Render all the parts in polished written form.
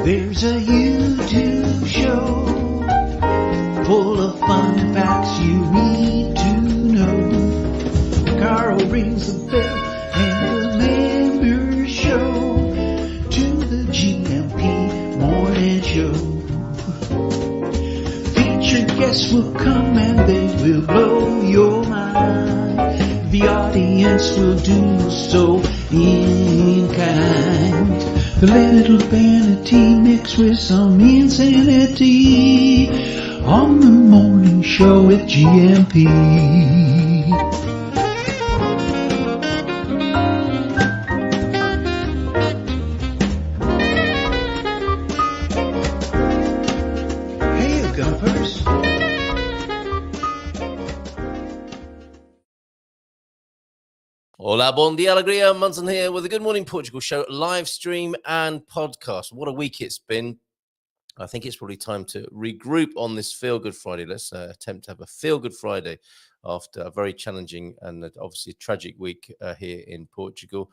There's a YouTube show full of fun facts you need to know. Carl rings the bell and the members show to the GMP Morning Show. Featured guests will come and they will blow your mind. The audience will do so in kind. The little vanity mixed with some insanity on the morning show with GMP. Hey, Gumpers. Hola, bon dia, alegria. Munson here with the Good Morning Portugal show, live stream and podcast. What a week it's been. I think it's probably time to regroup on this Feel Good Friday. Let's attempt to have a Feel Good Friday after a very challenging and obviously tragic week here in Portugal.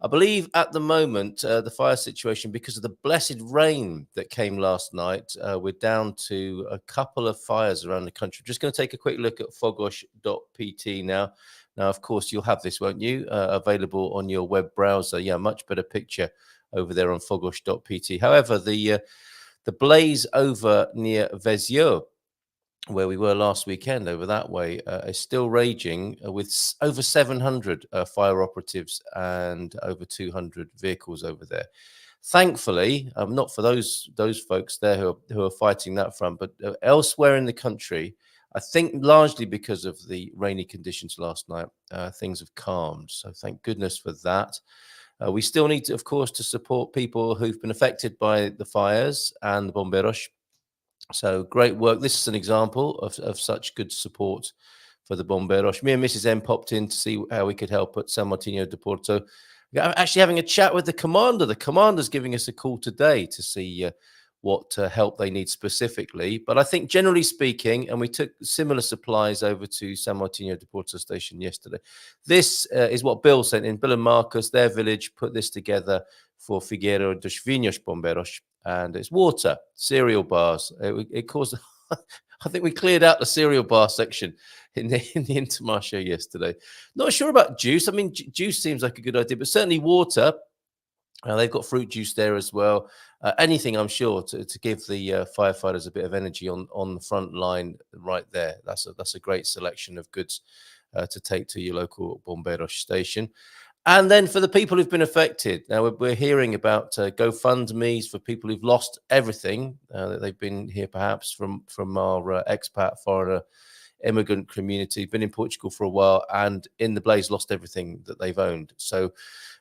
I believe at the moment, the fire situation, because of the blessed rain that came last night, we're down to a couple of fires around the country. Just going to take a quick look at fogos.pt now. Now, of course, you'll have this, won't you? Available on your web browser. Yeah, much better picture over there on fogos.pt. However, the blaze over near Vezio, where we were last weekend over that way, is still raging with over 700 fire operatives and over 200 vehicles over there. Thankfully, not for those folks there who are fighting that front, but elsewhere in the country, I think largely because of the rainy conditions last night, things have calmed. So thank goodness for that. We still need to, of course, to support people who've been affected by the fires and the bomberos. So great work. This is an example of such good support for the bomberos. Me and Mrs. M popped in to see how we could help at San Martino de Porto. We're actually having a chat with the commander. The commander's giving us a call today to see what help they need specifically. But I think generally speaking, and we took similar supplies over to San Martino de Porto station yesterday. This is what Bill sent in. Bill and Marcus, their village, put this together for Figueira dos Vinhos Bombeiros. And it's water, cereal bars. It caused, I think we cleared out the cereal bar section in the Intermarché yesterday. Not sure about juice. I mean, juice seems like a good idea, but certainly water. They've got fruit juice there as well. Anything, I'm sure, to give the firefighters a bit of energy on the front line right there. That's a great selection of goods to take to your local Bombeiros station. And then for the people who've been affected, now we're hearing about GoFundMe's for people who've lost everything that they've been here, perhaps from our expat foreigner immigrant community, been in Portugal for a while, and in the blaze lost everything that they've owned. So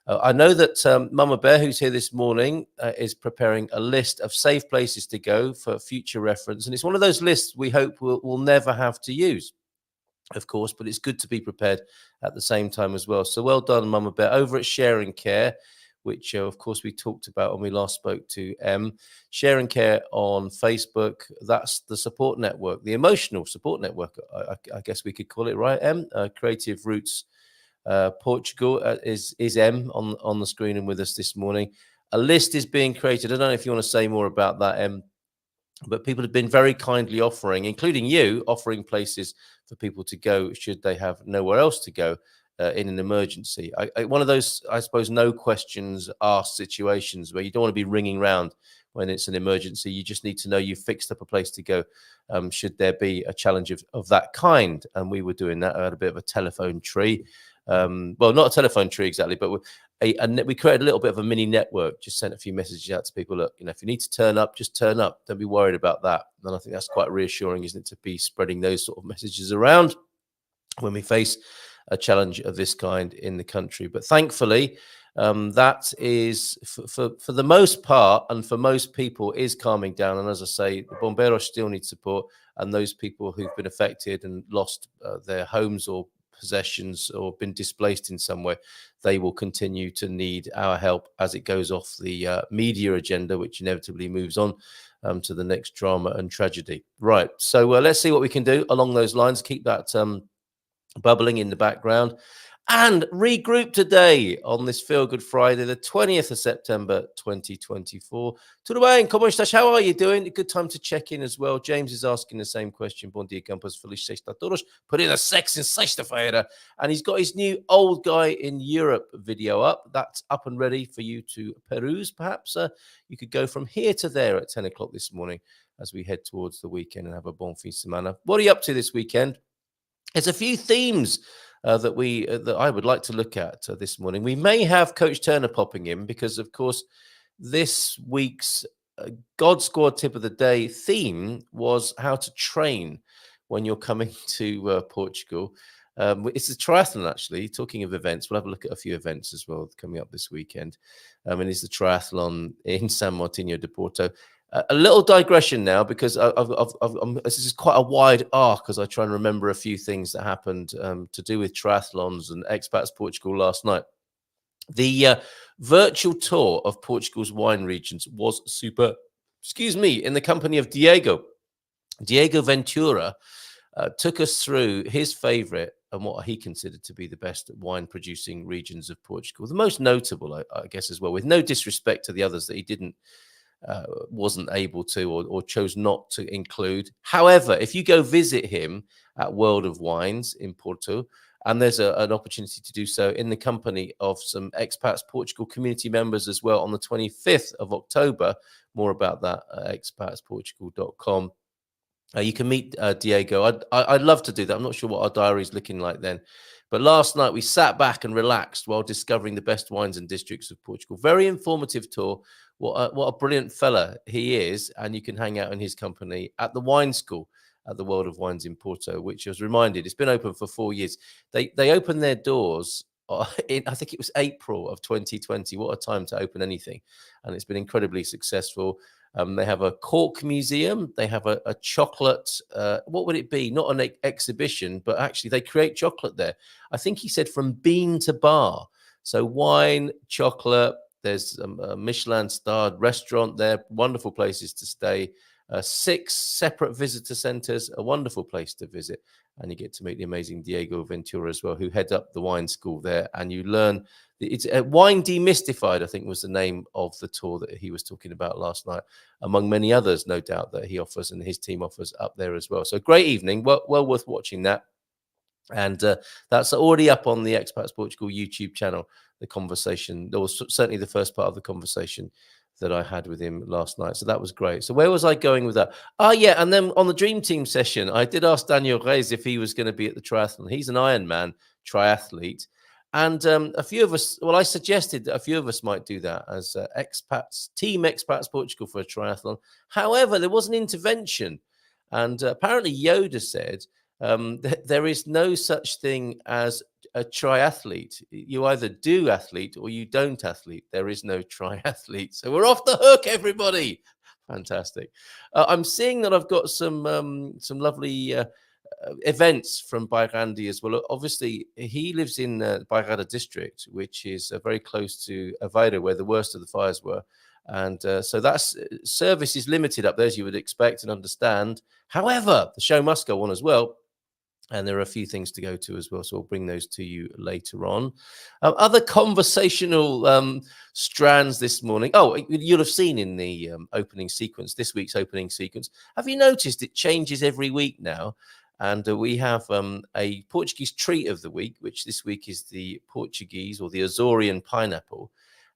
I know that Mama Bear, who's here this morning, is preparing a list of safe places to go for future reference. And it's one of those lists we hope we'll never have to use, of course, but it's good to be prepared at the same time as well. So well done, Mama Bear, over at Sharing Care, which, of course, we talked about when we last spoke to M. Sharing Care on Facebook, that's the support network, the emotional support network, I guess we could call it, right, M? Creative Roots Portugal is M on the screen and with us this morning. A list is being created. I don't know if you want to say more about that, M, but people have been very kindly offering, including you, offering places for people to go should they have nowhere else to go in an emergency. One of those, I suppose, no questions asked situations where you don't want to be ringing around when it's an emergency. You just need to know you've fixed up a place to go should there be a challenge of that kind. And we were doing that. I had a bit of a telephone tree. Well, not a telephone tree exactly, but we created a little bit of a mini network, just sent a few messages out to people. Look, if you need to turn up, just turn up. Don't be worried about that. And I think that's quite reassuring, isn't it, to be spreading those sort of messages around when we face a challenge of this kind in the country. But thankfully, that is, for the most part and for most people, is calming down. And as I say, the Bombeiros still need support, and those people who've been affected and lost their homes or possessions or been displaced in some way, they will continue to need our help as it goes off the media agenda, which inevitably moves on to the next drama and tragedy. Right. So let's see what we can do along those lines. Keep that bubbling in the background. and regroup today on this Feel Good Friday, the 20th of September, 2024. Tudo bem? Como estás? How are you doing? A good time to check in as well. James is asking the same question. Bom dia, campos. Feliz sexta a todos. Put in a sex in sexta-feira. And he's got his new Old Guy in Europe video up. That's up and ready for you to peruse. Perhaps you could go from here to there at 10 o'clock this morning as we head towards the weekend and have a bon fin semana. What are you up to this weekend? There's a few themes that I would like to look at this morning. We may have Coach Turner popping in because, of course, this week's God Squad Tip of the Day theme was how to train when you're coming to Portugal. It's a triathlon, actually. Talking of events, we'll have a look at a few events as well coming up this weekend. And it's the triathlon in San Martinho de Porto. A little digression now because this is quite a wide arc as I try and remember a few things that happened to do with triathlons and Expats Portugal last night. The virtual tour of Portugal's wine regions was super, in the company of Diego Ventura. Took us through his favorite and what he considered to be the best wine producing regions of Portugal. The most notable, I guess, as well, with no disrespect to the others that he wasn't able to or chose not to include. However, if you go visit him at World of Wines in Porto, and there's an opportunity to do so in the company of some Expats Portugal community members as well on the 25th of October, more about that at expatsportugal.com. You can meet Diego. I'd love to do that. I'm not sure what our diary is looking like then. But last night we sat back and relaxed while discovering the best wines and districts of Portugal. Very informative tour. What a brilliant fella he is. And you can hang out in his company at the wine school at the World of Wines in Porto, which I was reminded, it's been open for 4 years. They opened their doors in, I think it was April of 2020. What a time to open anything. And it's been incredibly successful. They have a cork museum. They have a chocolate. What would it be? Not an exhibition, but actually they create chocolate there. I think he said from bean to bar. So wine, chocolate. There's a Michelin-starred restaurant there. Wonderful places to stay. 6 separate visitor centers. A wonderful place to visit. And you get to meet the amazing Diego Ventura as well, who heads up the wine school there. And you learn, it's Wine Demystified, I think was the name of the tour that he was talking about last night, among many others, no doubt, that he offers and his team offers up there as well. So great evening, well worth watching that. And that's already up on the Expats Portugal YouTube channel, the conversation. There was certainly the first part of the conversation that I had with him last night. So that was great. So where was I going with that? Yeah. And then on the Dream Team session, I did ask Daniel Reis if he was going to be at the triathlon. He's an Ironman triathlete. And a few of us, I suggested that a few of us might do that as Team Expats Portugal for a triathlon. However, there was an intervention. And apparently Yoda said, there is no such thing as a triathlete. You either do athlete or you don't athlete. There is no triathlete. So we're off the hook, everybody. Fantastic. I'm seeing that I've got some lovely events from Bairrandi as well. Obviously, he lives in Bairrada district, which is very close to Aveiro, where the worst of the fires were. And so that's service is limited up there, as you would expect and understand. However, the show must go on as well. And there are a few things to go to as well. So we'll bring those to you later on. Other conversational strands this morning. Oh, you'll have seen in the opening sequence, this week's opening sequence. Have you noticed it changes every week now? And we have a Portuguese treat of the week, which this week is the Portuguese or the Azorian pineapple.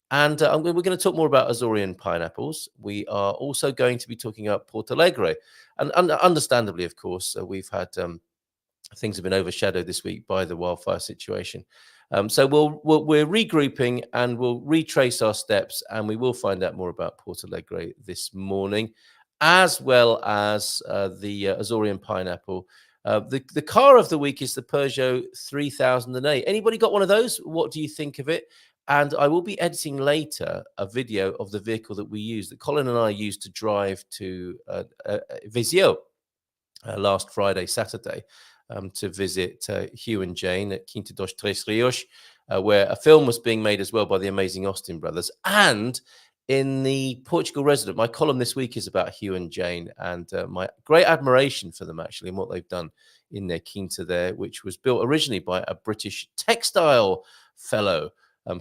And we're going to talk more about Azorian pineapples. We are also going to be talking about Porto Alegre. And understandably, of course, we've had... things have been overshadowed this week by the wildfire situation. So we're regrouping and we'll retrace our steps and we will find out more about Porto Alegre this morning, as well as the Azorian pineapple. The car of the week is the Peugeot 3008. Anybody got one of those? What do you think of it? And I will be editing later a video of the vehicle that we use, that Colin and I used to drive to Viseu last Saturday. To visit Hugh and Jane at Quinta dos Três Rios, where a film was being made as well by the amazing Austin brothers. And in the Portugal Resident, my column this week is about Hugh and Jane and my great admiration for them, actually, and what they've done in their quinta there, which was built originally by a British textile fellow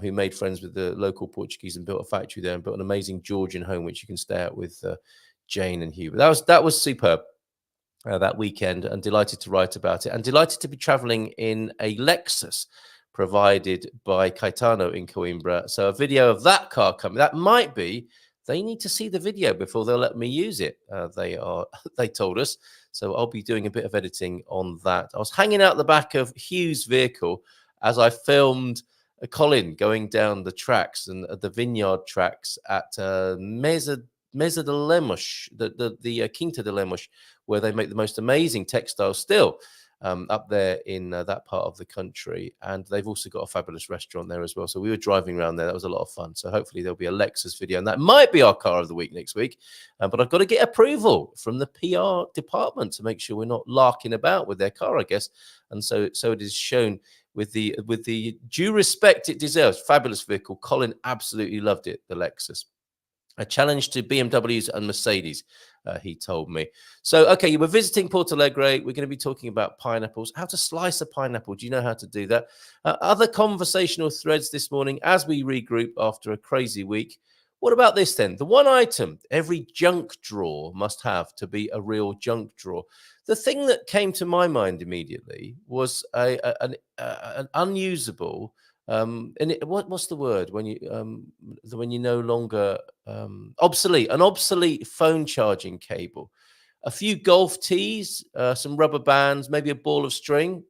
who made friends with the local Portuguese and built a factory there and built an amazing Georgian home, which you can stay at with Jane and Hugh. That was superb. That weekend, and delighted to write about it, and delighted to be traveling in a Lexus provided by Caetano in Coimbra. So a video of that car coming. That might be. They need to see the video before they'll let me use it. They told us. So I'll be doing a bit of editing on that. I was hanging out the back of Hugh's vehicle as I filmed Colin going down the tracks and the vineyard tracks at Mesa de Lemos, the Quinta de Lemos, where they make the most amazing textiles still up there in that part of the country. And they've also got a fabulous restaurant there as well. So we were driving around there. That was a lot of fun. So hopefully there'll be a Lexus video, and that might be our car of the week next week. But I've got to get approval from the PR department to make sure we're not larking about with their car, I guess. And so it is shown with the due respect it deserves. Fabulous vehicle. Colin absolutely loved it, the Lexus. A challenge to BMWs and Mercedes, he told me. So, okay, we're visiting Porto Alegre. We're going to be talking about pineapples, how to slice a pineapple. Do you know how to do that? Other conversational threads this morning as we regroup after a crazy week. What about this then? The one item every junk drawer must have to be a real junk drawer. The thing that came to my mind immediately was an unusable... what's the word when you no longer an obsolete phone charging cable, a few golf tees, some rubber bands, maybe a ball of string.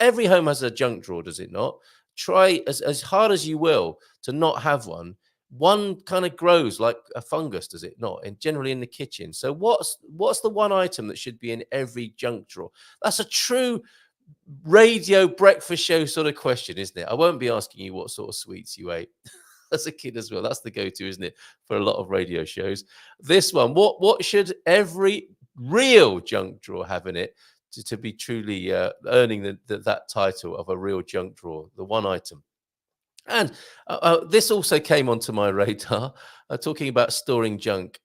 Every home has a junk drawer, does it not? Try as hard as you will to not have one. One kind of grows like a fungus, does it not? And generally in the kitchen. So what's the one item that should be in every junk drawer? That's a true radio breakfast show sort of question, isn't it? I won't be asking you what sort of sweets you ate as a kid as well. That's the go-to, isn't it, for a lot of radio shows? This one, what should every real junk drawer have in it to be truly earning that title of a real junk drawer, the one item? And this also came onto my radar, talking about storing junk.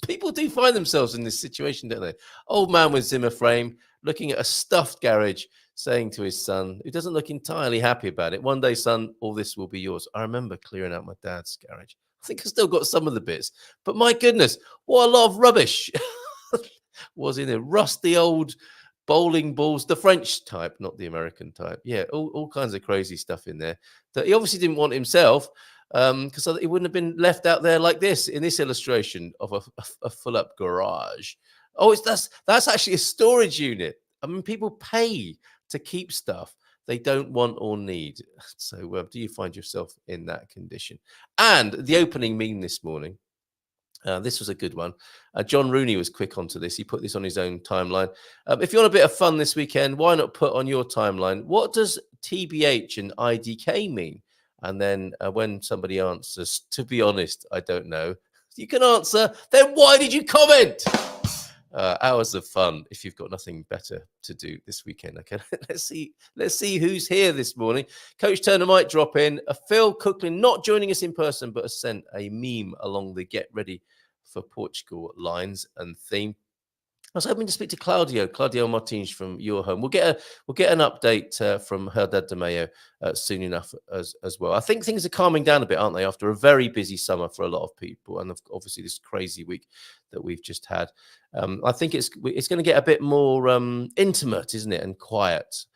People do find themselves in this situation, don't they? Old man with Zimmer frame, looking at a stuffed garage, saying to his son, who doesn't look entirely happy about it, "One day, son, all this will be yours." I remember clearing out my dad's garage. I think I still got some of the bits, but my goodness, what a lot of rubbish was in there. Rusty old bowling balls, the French type, not the American type. Yeah, all kinds of crazy stuff in there that he obviously didn't want himself, because it wouldn't have been left out there like this in this illustration of a full-up garage. Oh, that's actually a storage unit. I mean, people pay to keep stuff they don't want or need. So do you find yourself in that condition? And the opening meme this morning, this was a good one. John Rooney was quick onto this. He put this on his own timeline. If you want a bit of fun this weekend, why not put on your timeline, what does TBH and IDK mean? And then when somebody answers, to be honest, I don't know, you can answer, then why did you comment? Hours of fun if you've got nothing better to do this weekend. Okay, let's see who's here this morning. Coach Turner might drop in. Phil Cooklin not joining us in person, but has sent a meme along the Get Ready for Portugal lines and theme. I was hoping to speak to Claudio Martins from your home. We'll get an update from Herdad de Mayo soon enough as well. I think things are calming down a bit, aren't they, after a very busy summer for a lot of people, and obviously this crazy week that we've just had. I think it's going to get a bit more intimate, isn't it, and quiet.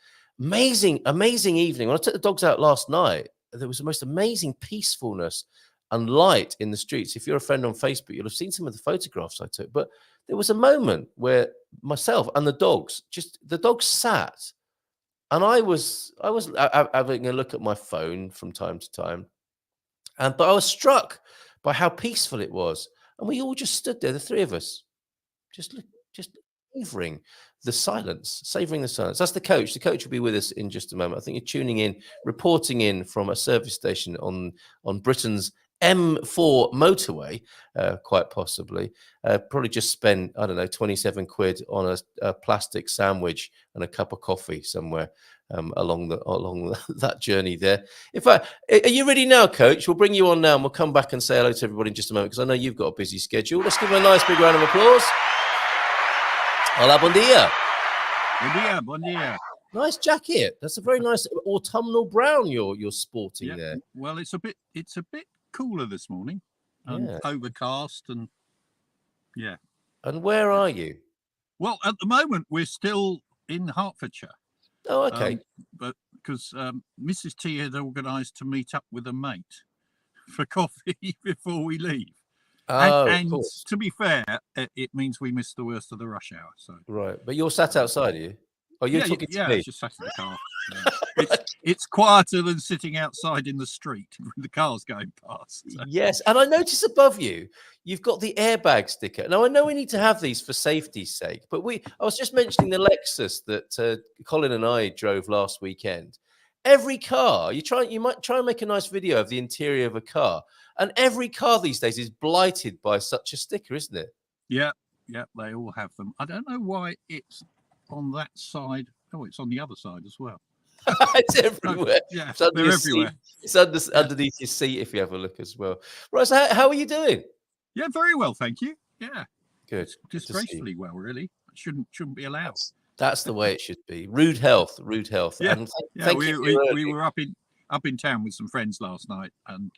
Amazing evening. When I took the dogs out last night, there was the most amazing peacefulness and light in the streets. If you're a friend on Facebook, you'll have seen some of the photographs I took, but there was a moment where myself and the dogs sat, and I was having a look at my phone from time to time, but I was struck by how peaceful it was, and we all just stood there, the three of us, just savoring the silence. That's the coach. The coach will be with us in just a moment. I think you're tuning in, reporting in from a service station on Britain's M4 motorway, quite possibly. Probably just spent, I don't know, 27 quid on a plastic sandwich and a cup of coffee somewhere along that journey there. In fact, are you ready now, Coach? We'll bring you on now and we'll come back and say hello to everybody in just a moment, because I know you've got a busy schedule. Let's give him a nice big round of applause. Hola, buen dia. Bon dia. Nice jacket. That's a very nice autumnal brown you're sporting there. Well, it's a bit cooler this morning, and overcast, and And where are you? Well, at the moment we're still in Hertfordshire. Oh, okay. But because Mrs. T had organised to meet up with a mate for coffee before we leave. And to be fair, it means we missed the worst of the rush hour. So right, but you're sat outside, are you? Oh, you're talking to me? I just sat in the car. It's quieter than sitting outside in the street with the cars going past. So. Yes, and I notice above you've got the airbag sticker. Now, I know we need to have these for safety's sake, but I was just mentioning the Lexus that Colin and I drove last weekend. Every car, you might try and make a nice video of the interior of a car, and every car these days is blighted by such a sticker, isn't it? Yeah, they all have them. I don't know why it's on that side. Oh, it's on the other side as well. It's everywhere. Yeah, it's under they're everywhere. It's underneath your seat if you have a look as well. Right, so how are you doing? Yeah, very well, thank you. Yeah, good. Disgracefully well, really. Shouldn't be allowed. That's the way it should be. Rude health. Yeah, and thank you. We were up in town with some friends last night, and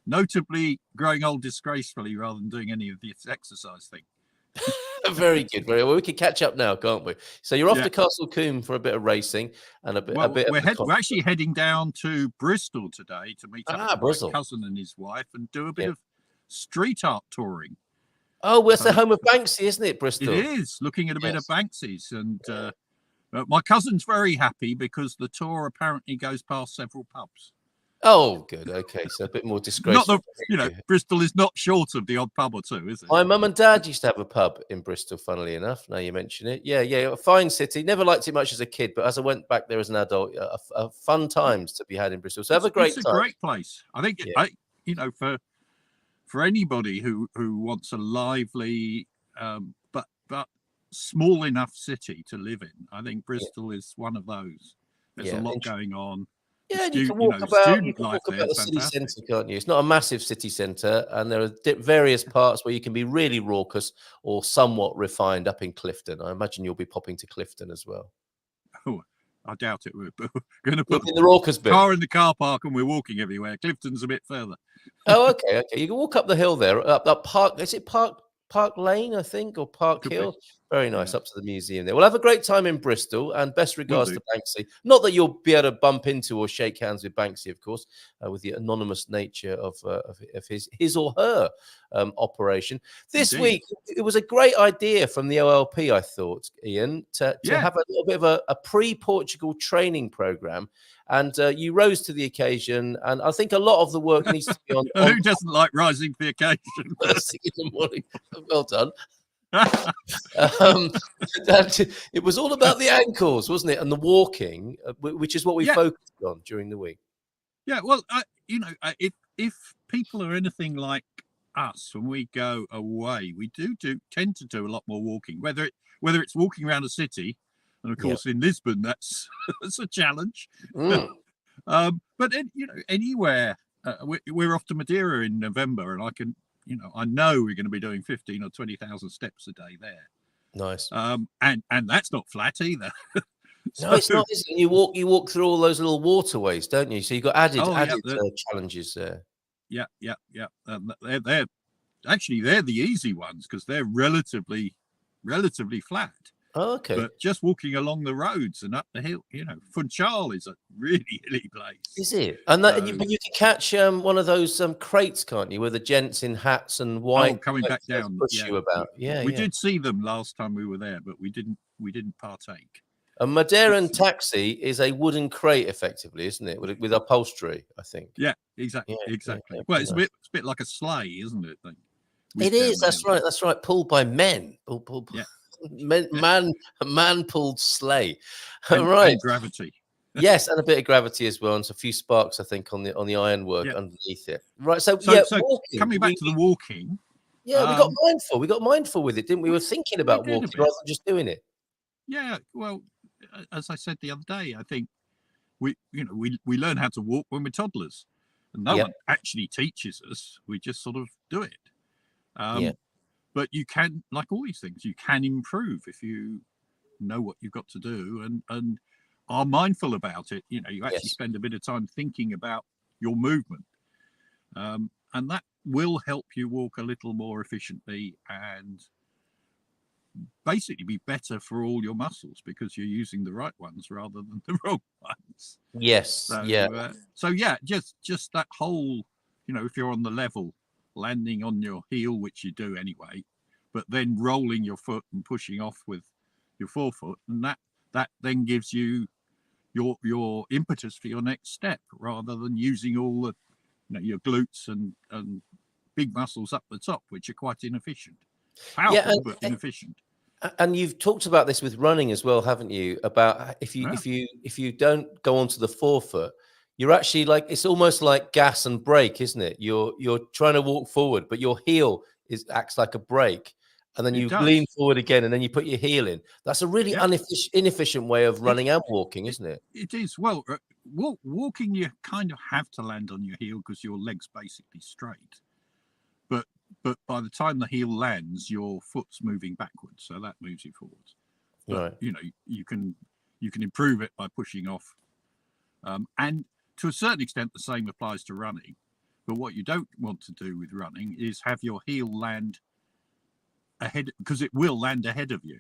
notably growing old disgracefully rather than doing any of this exercise thing. Very good. Very well. We can catch up now, can't we? So you're off to Castle Combe for a bit of racing and a bit. We're actually heading down to Bristol today to meet up with my cousin and his wife and do a bit of street art touring. Oh, well, it's the home of Banksy, isn't it, Bristol? It is. Looking at a bit of Banksy's, and my cousin's very happy because the tour apparently goes past several pubs. Oh, good. Okay, so a bit more disgraceful. Bristol is not short of the odd pub or two, is it? My mum and dad used to have a pub in Bristol, funnily enough. Now you mention it. Yeah, a fine city. Never liked it much as a kid, but as I went back there as an adult, fun times to be had in Bristol. So have a great time. It's a great place. I think, for anybody who wants a lively but small enough city to live in, I think Bristol is one of those. There's a lot going on. Yeah, you can walk about the city centre, can't you? It's not a massive city centre, and there are various parts where you can be really raucous or somewhat refined up in Clifton. I imagine you'll be popping to Clifton as well. Oh, I doubt it. We're going to put in the raucous bit. Car in the car park, and we're walking everywhere. Clifton's a bit further. Oh, okay. You can walk up the hill there, up Park. Is it Park Lane, I think, or Park Hill? Very nice, up to the museum there. We'll have a great time in Bristol, and best regards to Banksy. Not that you'll be able to bump into or shake hands with Banksy, of course, with the anonymous nature of his or her operation. This week, it was a great idea from the OLP, I thought, Ian, to have a little bit of a pre-Portugal training program. And you rose to the occasion, and I think a lot of the work needs to be on. Who doesn't like rising to the occasion? First thing in the morning. Well done. It was all about the ankles, wasn't it, and the walking, which is what we focused on during the week. Yeah, well, if people are anything like us, when we go away, we tend to do a lot more walking. Whether it's walking around a city. And of course, in Lisbon, that's a challenge. But anywhere, we're off to Madeira in November, and I know we're going to be doing 15 or 20,000 steps a day there. Nice. And that's not flat either. No, it's not. Is it? You walk through all those little waterways, don't you? So you've got added challenges there. Yeah. They're the easy ones because they're relatively flat. Oh, okay. But just walking along the roads and up the hill, Funchal is a really hilly place. Is it? And but you can catch one of those crates, can't you, where the gents in hats and white coming back down push you about. Yeah, we did see them last time we were there, but we didn't partake. A Madeiran taxi is a wooden crate, effectively, isn't it, with upholstery? I think. Yeah, exactly. Well, it's a bit like a sleigh, isn't it? It is. That's right. Pulled by men. Pulled. Yeah. Man pulled sleigh. Right. And gravity. Yes, and a bit of gravity as well, and a few sparks, I think, on the ironwork underneath it. Right. So walking, coming back to the walking. Yeah, we got mindful. We got mindful with it, didn't we? We were thinking about walking rather than just doing it. Yeah. Well, as I said the other day, I think we learn how to walk when we're toddlers, and no one actually teaches us. We just sort of do it. But you can, like all these things, you can improve if you know what you've got to do and are mindful about it. You actually spend a bit of time thinking about your movement, and that will help you walk a little more efficiently and basically be better for all your muscles because you're using the right ones rather than the wrong ones. Yes. So just that whole, if you're on the level, landing on your heel, which you do anyway, but then rolling your foot and pushing off with your forefoot, and that then gives you your impetus for your next step, rather than using all the your glutes and big muscles up the top, which are quite inefficient. Powerful, but inefficient. And you've talked about this with running as well, haven't you? About if you don't go onto the forefoot, you're actually like, it's almost like gas and brake, isn't it? You're trying to walk forward, but your heel acts like a brake, and then you lean forward again, and then you put your heel in. That's a really inefficient way of running and walking, isn't it? It is. Well, walking, you kind of have to land on your heel because your leg's basically straight. But by the time the heel lands, your foot's moving backwards, so that moves you forwards. But, you can improve it by pushing off, and to a certain extent, the same applies to running. But what you don't want to do with running is have your heel land ahead, because it will land ahead of you.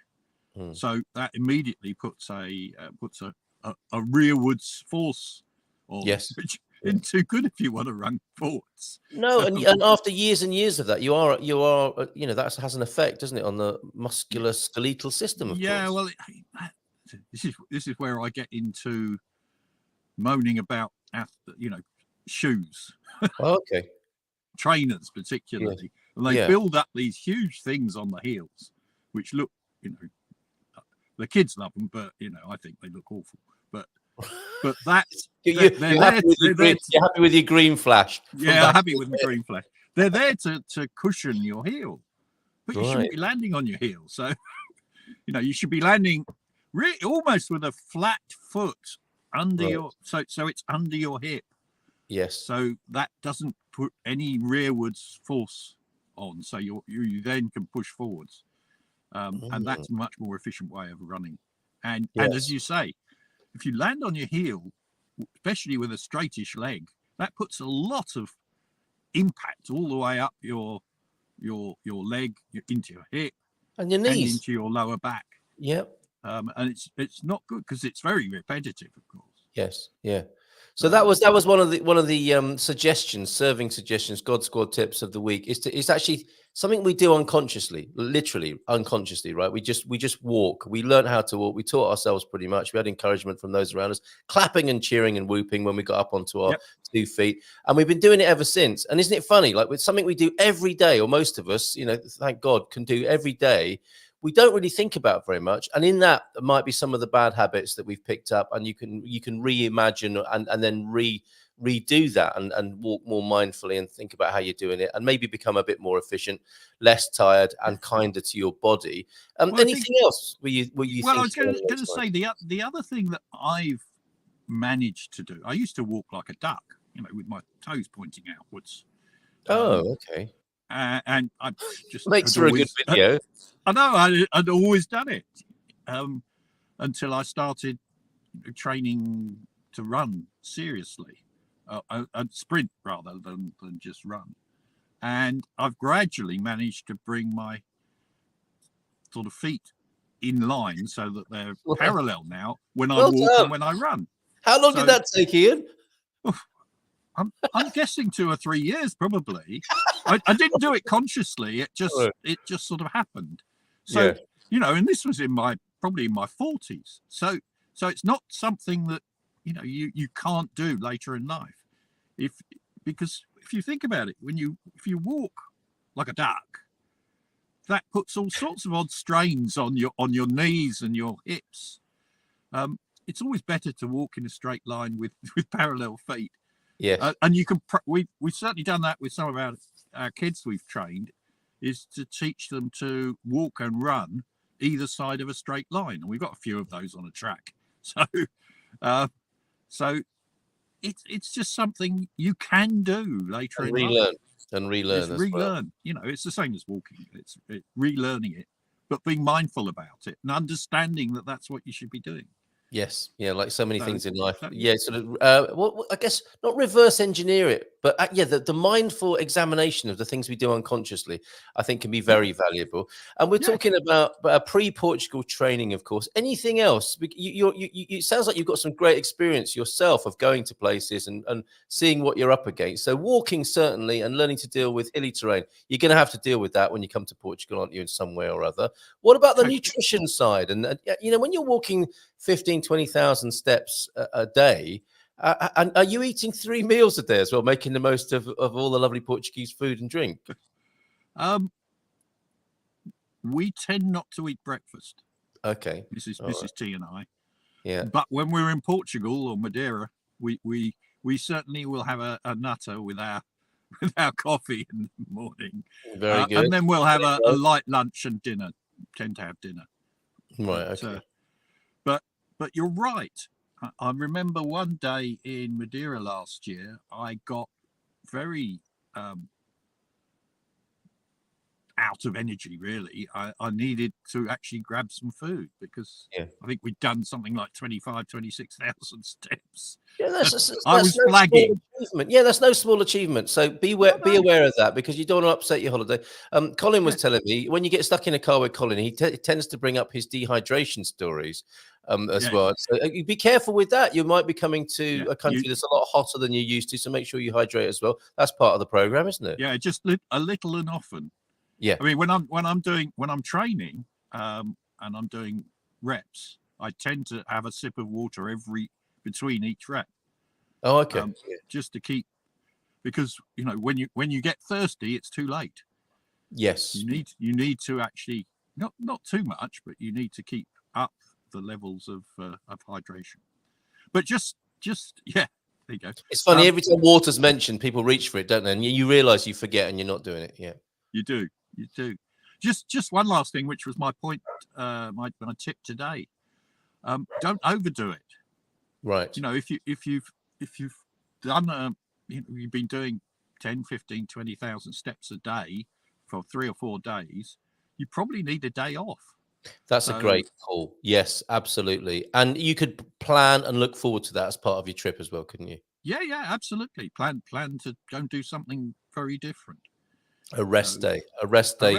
So that immediately puts a rearwards force on, which isn't too good if you want to run forwards. No, and after years and years of that, you are that has an effect, doesn't it, on the musculoskeletal system? Of course. Well, this is where I get into moaning about shoes. Oh, okay. Trainers particularly, and they build up these huge things on the heels, which look, the kids love them, but I think they look awful. But that's you're happy with your green flash. Yeah, happy with the green flash. They're there to cushion your heel, but you shouldn't be landing on your heel. So you should be landing almost with a flat foot under your so it's under your hip. Yes. So that doesn't put any rearwards force on. So you then can push forwards, and that's a much more efficient way of running. And as you say, if you land on your heel, especially with a straightish leg, that puts a lot of impact all the way up your leg into your hip and your knees and into your lower back. Yep. And it's not good because it's very repetitive, of course. Yes. Yeah. So that was one of the serving suggestions, God Squad tips of the week. It's actually something we do unconsciously, literally unconsciously, right? We just walk. We learn how to walk. We taught ourselves pretty much. We had encouragement from those around us, clapping and cheering and whooping when we got up onto our 2 feet, and we've been doing it ever since. And isn't it funny? Like, with something we do every day, or most of us, thank God, can do every day. We don't really think about very much, and in that might be some of the bad habits that we've picked up, and you can reimagine and then redo that and walk more mindfully and think about how you're doing it, and maybe become a bit more efficient, less tired, and kinder to your body. Anything else? Were you? Well, I was going to say the other thing that I've managed to do. I used to walk like a duck, with my toes pointing outwards. Oh, okay. And I just makes for a good video. I know I'd always done it until I started training to run seriously, and sprint rather than just run. And I've gradually managed to bring my sort of feet in line so that they're parallel now when I walk and when I run. How long did that take, Ian? I'm guessing 2 or 3 years, probably. I didn't do it consciously. It just sort of happened. So and this was probably in my 40s. So it's not something that you can't do later in life. Because if you think about it, if you walk like a duck, that puts all sorts of odd strains on your knees and your hips. It's always better to walk in a straight line with parallel feet. Yes. And you can we've certainly done that with some of our kids we've trained, is to teach them to walk and run either side of a straight line, and we've got a few of those on a track. So it's just something you can do later in life. Relearn. It's relearn. It's the same as walking. It's relearning it, but being mindful about it and understanding that that's what you should be doing. Yes, yeah, like so many So, things in life. so Yeah, sort of. Well, I guess not reverse engineer it, but yeah, the mindful examination of the things we do unconsciously, I think, can be very valuable. And we're yeah. talking about pre-Portugal training, of course. Anything else? It sounds like you've got some great experience yourself of going to places and seeing what you're up against. So walking certainly, and learning to deal with hilly terrain. You're going to have to deal with that when you come to Portugal, aren't you, in some way or other? What about the Totally. nutrition side? And when you're walking 20,000 steps a day, and are you eating 3 meals a day as well, making the most of all the lovely Portuguese food and drink? We tend not to eat breakfast. Okay, Mrs. T and I. Yeah, but when we're in Portugal or Madeira, we certainly will have a nutter with our coffee in the morning. very good. And then we'll have a light lunch and dinner. Tend to have dinner. Right. But, Okay. But you're right. I remember one day in Madeira last year, I got very out of energy, really. I needed to actually grab some food because I think we'd done something like 26,000 steps. Yeah, I was flagging. Yeah, that's no small achievement. So be aware of that, because you don't want to upset your holiday. Colin was telling me, when you get stuck in a car with Colin, he tends to bring up his dehydration stories as well. So be careful with that. You might be coming to a country that's a lot hotter than you're used to, so make sure you hydrate as well. That's part of the program, isn't it? Yeah, just a little and often. Yeah, I mean, when I'm training and I'm doing reps, I tend to have a sip of water between each rep. Oh, okay. Just to keep, because when you get thirsty, it's too late. Yes, you need to actually not too much, but you need to keep up the levels of hydration. But just there you go. It's funny, every time water's mentioned, people reach for it, don't they? And you realise you forget and you're not doing it. Yeah, you do. Just one last thing, which was my point, my tip today. Don't overdo it. Right. If you've done you've been doing 10, 15, 20,000 steps a day for 3 or 4 days, you probably need a day off. That's a great call. Yes, absolutely. And you could plan and look forward to that as part of your trip as well, couldn't you? Yeah, absolutely. Plan to go and do something very different. A rest day.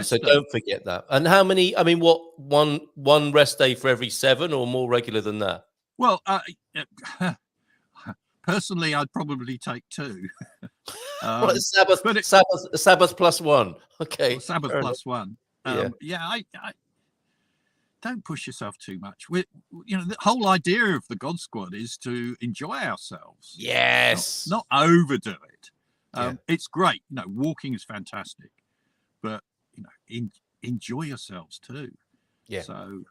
So don't forget that. And how many? I mean, what, one rest day for every 7, or more regular than that? Well, personally, I'd probably take 2. Sabbath plus 1. Okay. Sabbath plus 1. I don't push yourself too much. The whole idea of the God Squad is to enjoy ourselves. Yes. Not overdo it. It's great. Walking is fantastic, but enjoy yourselves too. Yeah. So,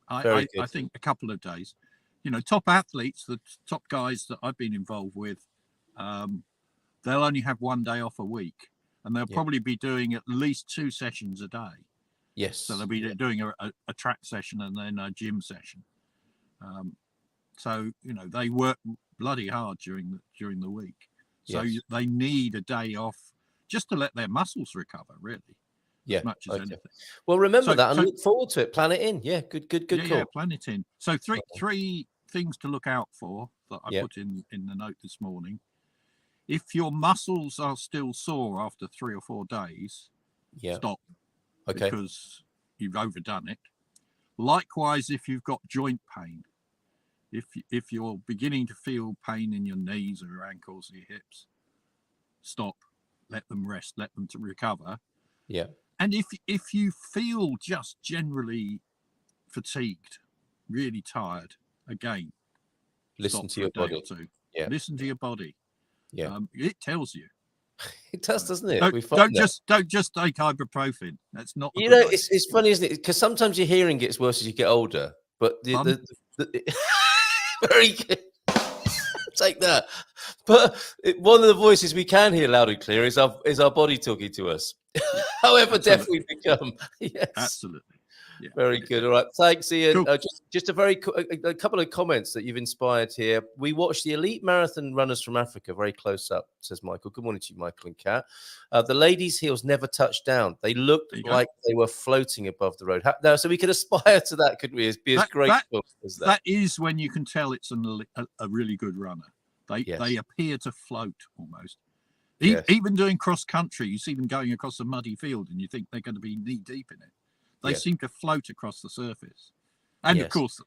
I think a couple of days. Top athletes, the top guys that I've been involved with, they'll only have 1 day off a week, and they'll probably be doing at least 2 sessions a day. Yes. So they'll be doing a track session and then a gym session. So they work bloody hard during the week. So they need a day off just to let their muscles recover, really. Yeah. As much as anything. Well, remember that and look forward to it. Plan it in. Yeah. Good call. Yeah, plan it in. So three things to look out for that I put in the note this morning. If your muscles are still sore after 3 or 4 days, stop. Okay. Because you've overdone it. Likewise, if you've got joint pain, if you're beginning to feel pain in your knees or your ankles or your hips, stop. Let them rest. Let them to recover. Yeah. And if you feel just generally fatigued, really tired, again, listen to your body. Yeah. Listen to your body. Yeah. It tells you. It does, doesn't it? Don't just take ibuprofen. That's not. It's funny, isn't it? Because sometimes your hearing gets worse as you get older. But the very good. Take that. But one of the voices we can hear loud and clear is our body talking to us. However deaf we become. Yes. Absolutely. Very good. All right. Thanks, Ian. Cool. Just a couple of comments that you've inspired here. We watched the elite marathon runners from Africa very close up, says Michael. Good morning to you, Michael and Kat. The ladies' heels never touched down. They looked like they were floating above the road. No, so we could aspire to that, couldn't we? Be as grateful as that. That is when you can tell it's a really good runner. They appear to float almost. Even doing cross country, you see them going across a muddy field and you think they're going to be knee deep in it. They seem to float across the surface. And of course,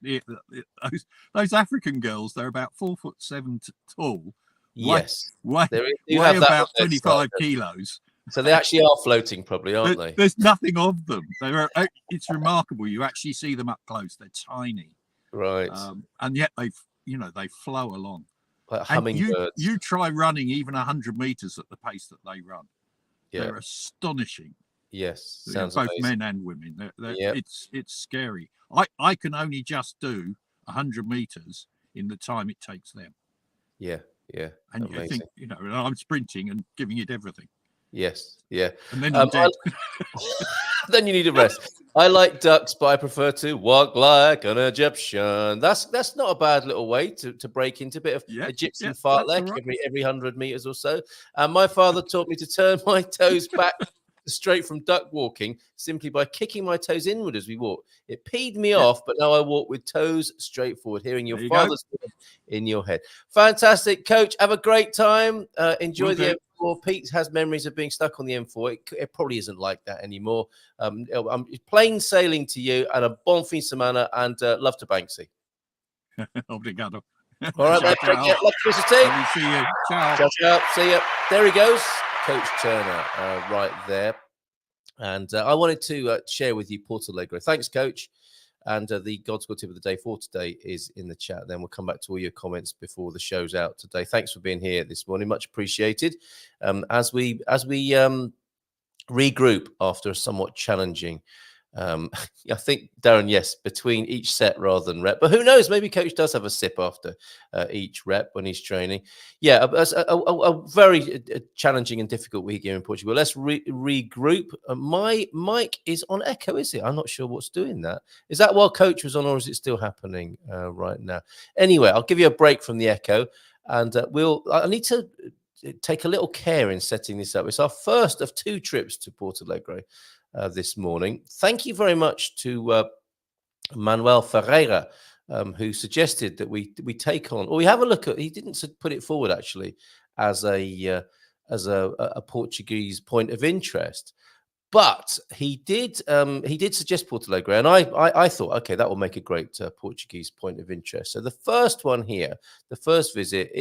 those African girls, they're about 4'7" tall. Weigh about 25 kilos. So they actually are floating probably, aren't they? There's nothing of them. It's remarkable. You actually see them up close. They're tiny. Right. And yet they flow along. Like hummingbirds. You try running even 100 meters at the pace that they run. Yeah. They're astonishing. Yes, sounds both amazing. Men and women. It's scary. I can only just do 100 meters in the time it takes them. Yeah. And amazing. You think, I'm sprinting and giving it everything. Yes, yeah. And then you're dead. Then you need a rest. I like ducks, but I prefer to walk like an Egyptian. That's not a bad little way to break into a bit of Egyptian fartlek every 100 meters or so. And my father taught me to turn my toes back straight from duck walking simply by kicking my toes inward as we walk. It peed me off, but now I walk with toes straight forward, hearing your father's in your head. Fantastic, Coach. Have a great time. Enjoy the M4. Pete has memories of being stuck on the M4. It probably isn't like that anymore. I'm plain sailing to you, and a bon fin semana, and love to Banksy. Obrigado. All right, mate. Love to see you. Ciao. Ciao. See you. There he goes. Coach Turner right there. And I wanted to share with you Porto Alegre. Thanks, Coach. And the God's Good tip of the day for today is in the chat. Then we'll come back to all your comments before the show's out today. Thanks for being here this morning. Much appreciated. As we regroup after a somewhat challenging I think, Darren, yes, between each set rather than rep. But who knows? Maybe Coach does have a sip after each rep when he's training. Yeah, a very challenging and difficult week here in Portugal. Let's regroup. My mic is on echo, is it? I'm not sure what's doing that. Is that while Coach was on, or is it still happening right now? Anyway, I'll give you a break from the echo, and I need to take a little care in setting this up. It's our first of 2 trips to Porto Alegre this morning. Thank you very much to Manuel Ferreira, who suggested that we take on, or we have a look at. He didn't put it forward actually as a Portuguese point of interest, but he did suggest Porto Alegre, and I thought, okay, that will make a great Portuguese point of interest. So the first one here, the first visit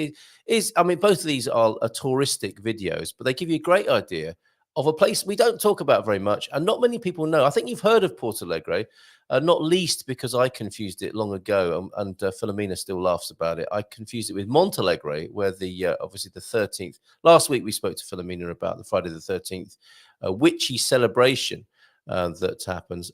is I mean, both of these are touristic videos, but they give you a great idea of a place we don't talk about very much, and not many people know. I think you've heard of Porto Alegre, not least because I confused it long ago, and Philomena still laughs about it. I confused it with Montalegre, where obviously the 13th. Last week we spoke to Philomena about the Friday the 13th witchy celebration that happens.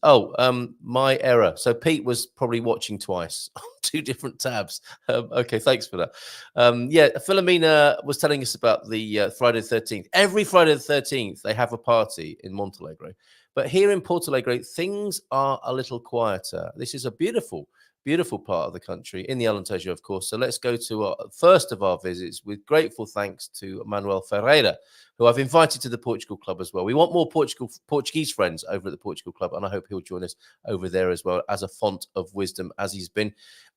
My error. So Pete was probably watching twice on 2 different tabs. Okay, thanks for that. Philomena was telling us about the Friday the 13th. Every Friday the 13th, they have a party in Montalegre. But here in Porto Alegre, things are a little quieter. This is a beautiful, beautiful part of the country, in the Alentejo, of course. So let's go to our first of our visits with grateful thanks to Manuel Ferreira, who I've invited to the Portugal Club as well. We want more Portuguese friends over at the Portugal Club, and I hope he'll join us over there as well as a font of wisdom, as he's been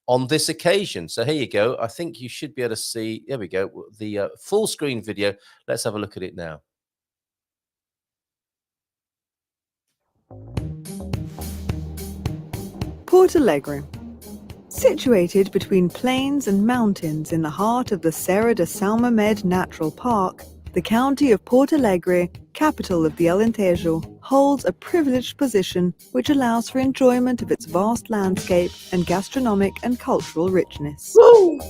on this occasion. So here you go. I think you should be able to see, there we go, the full screen video. Let's have a look at it now. Porto Alegre. Situated between plains and mountains in the heart of the Serra de São Mamed Natural Park, the county of Porto Alegre, capital of the Alentejo, holds a privileged position which allows for enjoyment of its vast landscape and gastronomic and cultural richness. Woo!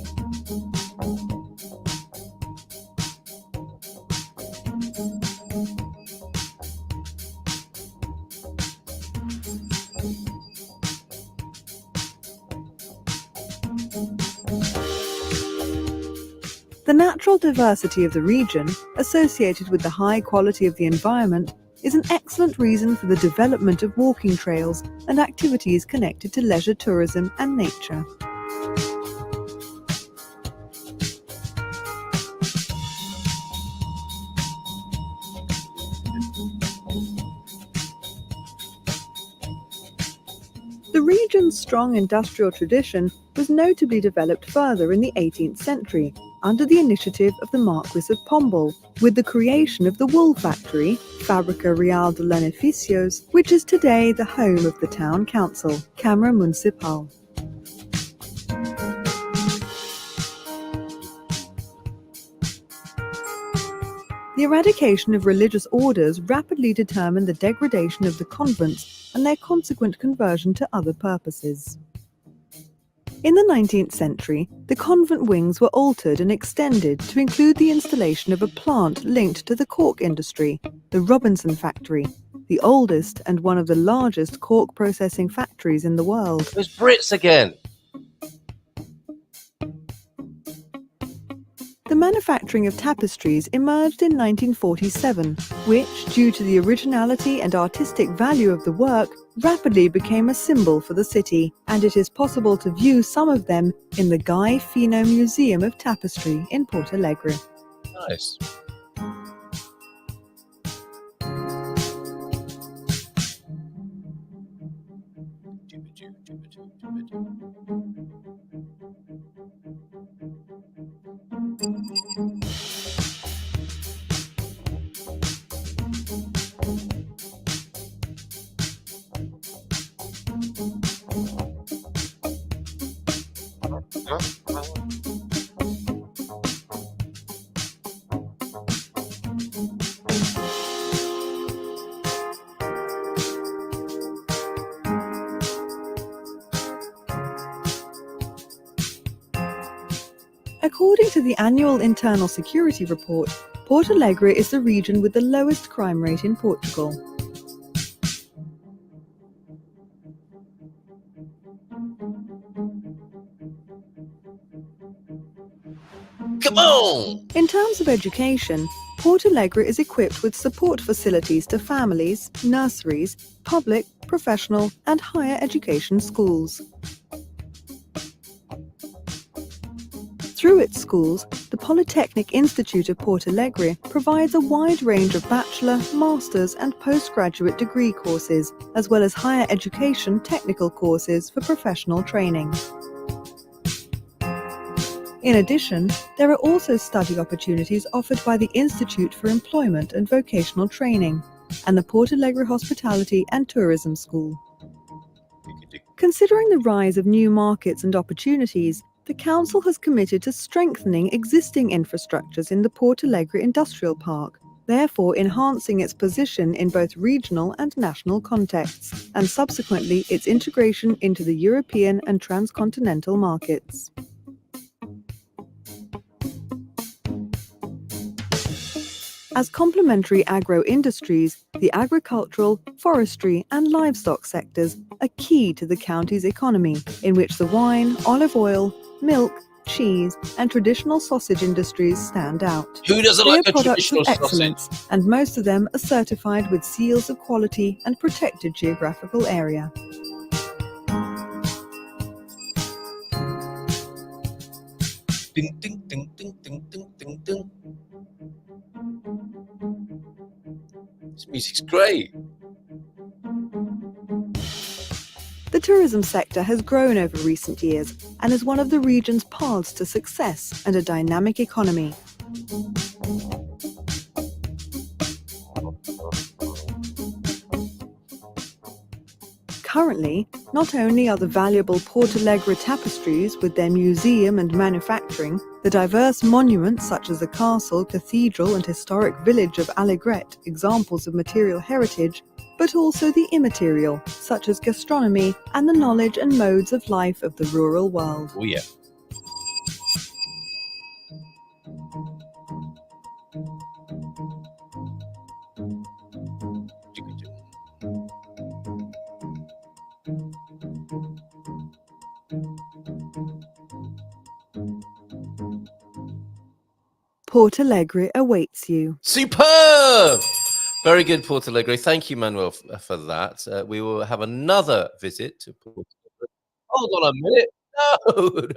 The natural diversity of the region, associated with the high quality of the environment, is an excellent reason for the development of walking trails and activities connected to leisure tourism and nature. The region's strong industrial tradition was notably developed further in the 18th century under the initiative of the Marquis of Pombal, with the creation of the wool factory, Fábrica Real de Beneficios, which is today the home of the town council, Câmara Municipal. The eradication of religious orders rapidly determined the degradation of the convents and their consequent conversion to other purposes. In the 19th century, the convent wings were altered and extended to include the installation of a plant linked to the cork industry, the Robinson factory, the oldest and one of the largest cork processing factories in the world. Those Brits again. The manufacturing of tapestries emerged in 1947, which, due to the originality and artistic value of the work, rapidly became a symbol for the city, and it is possible to view some of them in the Guy Fino Museum of Tapestry in Portalegre. Nice. According to the annual Internal Security Report, Portalegre is the region with the lowest crime rate in Portugal. Come on! In terms of education, Portalegre is equipped with support facilities to families, nurseries, public, professional, and higher education schools. Through its schools, the Polytechnic Institute of Portalegre provides a wide range of bachelor, master's, and postgraduate degree courses, as well as higher education technical courses for professional training. In addition, there are also study opportunities offered by the Institute for Employment and Vocational Training and the Portalegre Hospitality and Tourism School. Considering the rise of new markets and opportunities, the Council has committed to strengthening existing infrastructures in the Portalegre Industrial Park, therefore enhancing its position in both regional and national contexts, and subsequently its integration into the European and transcontinental markets. As complementary agro-industries, the agricultural, forestry and livestock sectors are key to the county's economy, in which the wine, olive oil, milk, cheese and traditional sausage industries stand out. Who doesn't They like are a products traditional of excellence, sausage? and most of them are certified with seals of quality and protected geographical area. Ding, ding, ding, ding, ding, ding, ding, ding. This music's great. The tourism sector has grown over recent years and is one of the region's paths to success and a dynamic economy. Currently, not only are the valuable Portalegre tapestries with their museum and manufacturing, the diverse monuments such as the castle, cathedral and historic village of Alegret examples of material heritage, but also the immaterial, such as gastronomy and the knowledge and modes of life of the rural world. Oh yeah. Portalegre awaits you. Superb! Very good, Porto Alegre. Thank you, Manuel, for that. We will have another visit to Porto Alegre. Hold on a minute.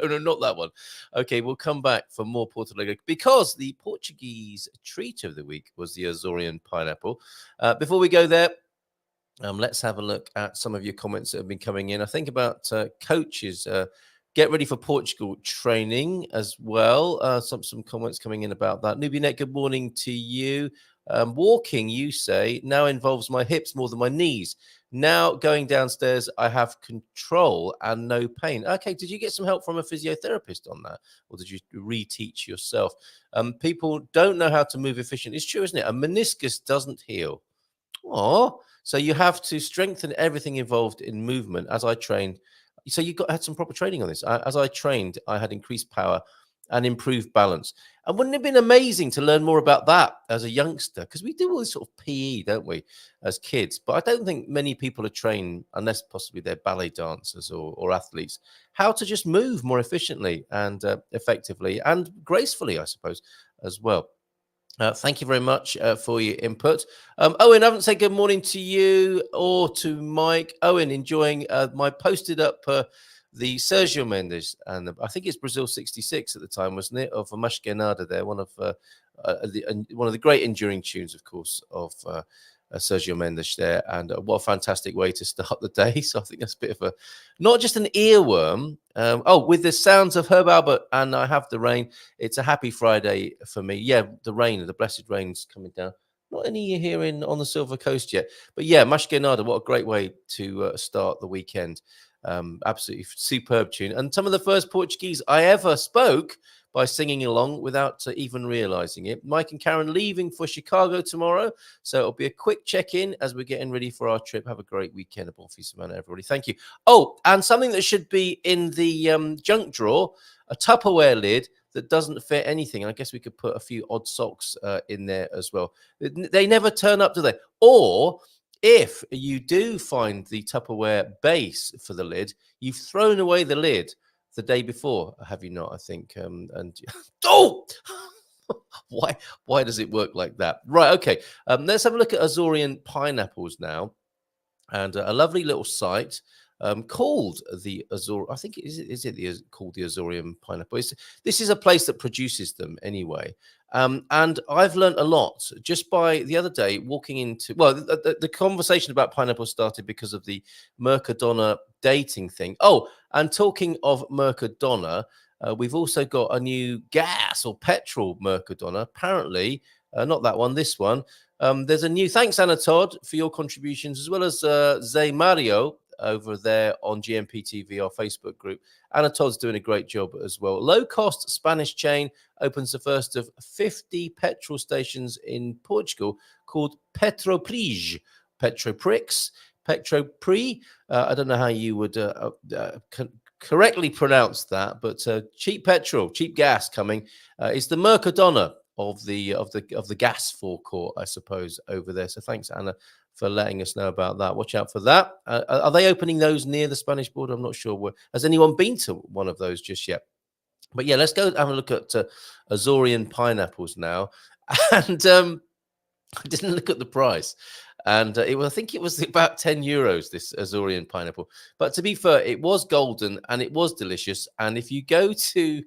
No, no, not that one. Okay, we'll come back for more Porto Alegre because the Portuguese treat of the week was the Azorian pineapple. Before we go there, let's have a look at some of your comments that have been coming in. I think about coaches. Get ready for Portugal training as well. Some comments coming in about that. Nubinet, good morning to you. Walking, you say, now involves my hips more than my knees. Now going downstairs, I have control and no pain. Okay, did you get some help from a physiotherapist on that? Or did you reteach yourself? People don't know how to move efficiently. It's true, isn't it? A meniscus doesn't heal. Oh, so you have to strengthen everything involved in movement. As I trained, so you had some proper training on this. As I trained, I had increased power and improved balance. And wouldn't it have been amazing to learn more about that as a youngster? Because we do all this sort of PE, don't we, as kids? But I don't think many people are trained, unless possibly they're ballet dancers or athletes, how to just move more efficiently and effectively and gracefully, I suppose, as well. Thank you very much for your input. Owen, I haven't said good morning to you or to Mike. Owen, enjoying my posted up the Sergio Mendes, and I think it's Brazil 66 at the time, wasn't it? Of Maskenada there, one of the great enduring tunes, of course, of Sergio Mendes there. And what a fantastic way to start the day. So I think that's a bit of a, not just an earworm. With the sounds of Herb Albert and I Have the Rain, it's a happy Friday for me. Yeah, the blessed rain's coming down. Not any here on the Silver Coast yet. But yeah, Maskenada, what a great way to start the weekend. Absolutely superb tune. And some of the first Portuguese I ever spoke by singing along without even realizing it. Mike and Karen leaving for Chicago tomorrow. So it'll be a quick check-in as we're getting ready for our trip. Have a great weekend. A bon fils de semana, everybody. Thank you. Oh, and something that should be in the junk drawer, a Tupperware lid that doesn't fit anything. I guess we could put a few odd socks in there as well. They never turn up, do they? Or if you do find the Tupperware base for the lid, you've thrown away the lid the day before, have you not? I think. Why does it work like that? Right. Okay. Let's have a look at Azorian pineapples now, and a lovely little site called the Azor. I think called the Azorian pineapple. This is a place that produces them anyway. And I've learned a lot just by the other day walking into, the conversation about pineapple started because of the Mercadona dating thing. Oh, and talking of Mercadona, we've also got a new gas or petrol Mercadona. Apparently, not that one, this one. There's a new, thanks Anna Todd for your contributions, as well as Zay Mario over there on GMP TV, our Facebook group. Anna Todd's doing a great job as well. Low-cost Spanish chain opens the first of 50 petrol stations in Portugal called Petropris. Petropris. I don't know how you would correctly pronounce that, but cheap petrol, cheap gas coming. It's the Mercadona of the gas forecourt, I suppose, over there. So thanks, Anna, for letting us know about that. Watch out for that. Are they opening those near the Spanish border? I'm not sure. Has anyone been to one of those just yet? But yeah, let's go have a look at Azorian pineapples now. And I didn't look at the price. And I think it was about 10 euros, this Azorian pineapple. But to be fair, it was golden and it was delicious. And if you go to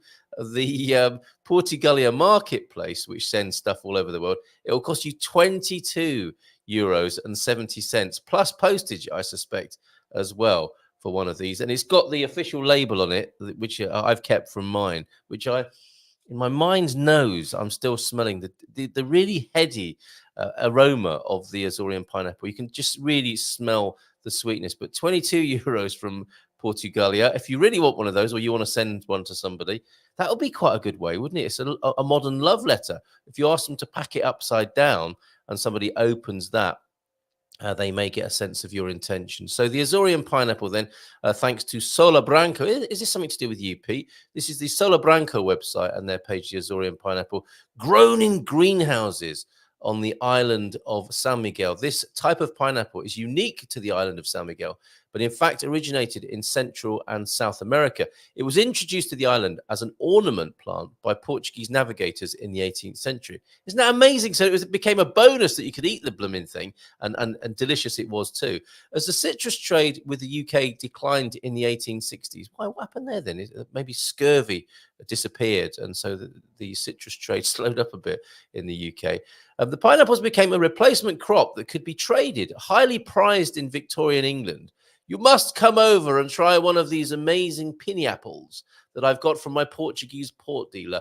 the Portugalia marketplace, which sends stuff all over the world, it will cost you 22 euros and 70 cents plus postage, I suspect, as well, for one of these. And it's got the official label on it, which I've kept from mine, which in my mind's nose, I'm still smelling the really heady aroma of the Azorian pineapple. You can just really smell the sweetness. But 22 euros from Portugalia. If you really want one of those, or you want to send one to somebody, that would be quite a good way, wouldn't it? It's a modern love letter. If you ask them to pack it upside down and somebody opens that, they may get a sense of your intention. So the Azorian pineapple then, thanks to Sola Branco. Is this something to do with you, Pete? This is the Sola Branco website and their page, the Azorian pineapple, grown in greenhouses on the island of San Miguel. This type of pineapple is unique to the island of San Miguel but in fact originated in Central and South America. It was introduced to the island as an ornament plant by Portuguese navigators in the 18th century. Isn't that amazing? So it became a bonus that you could eat the blooming thing, and delicious it was too. As the citrus trade with the UK declined in the 1860s, what happened there then? Maybe scurvy disappeared, and so the citrus trade slowed up a bit in the UK. The pineapples became a replacement crop that could be traded, highly prized in Victorian England. You must come over and try one of these amazing pineapples that I've got from my Portuguese port dealer,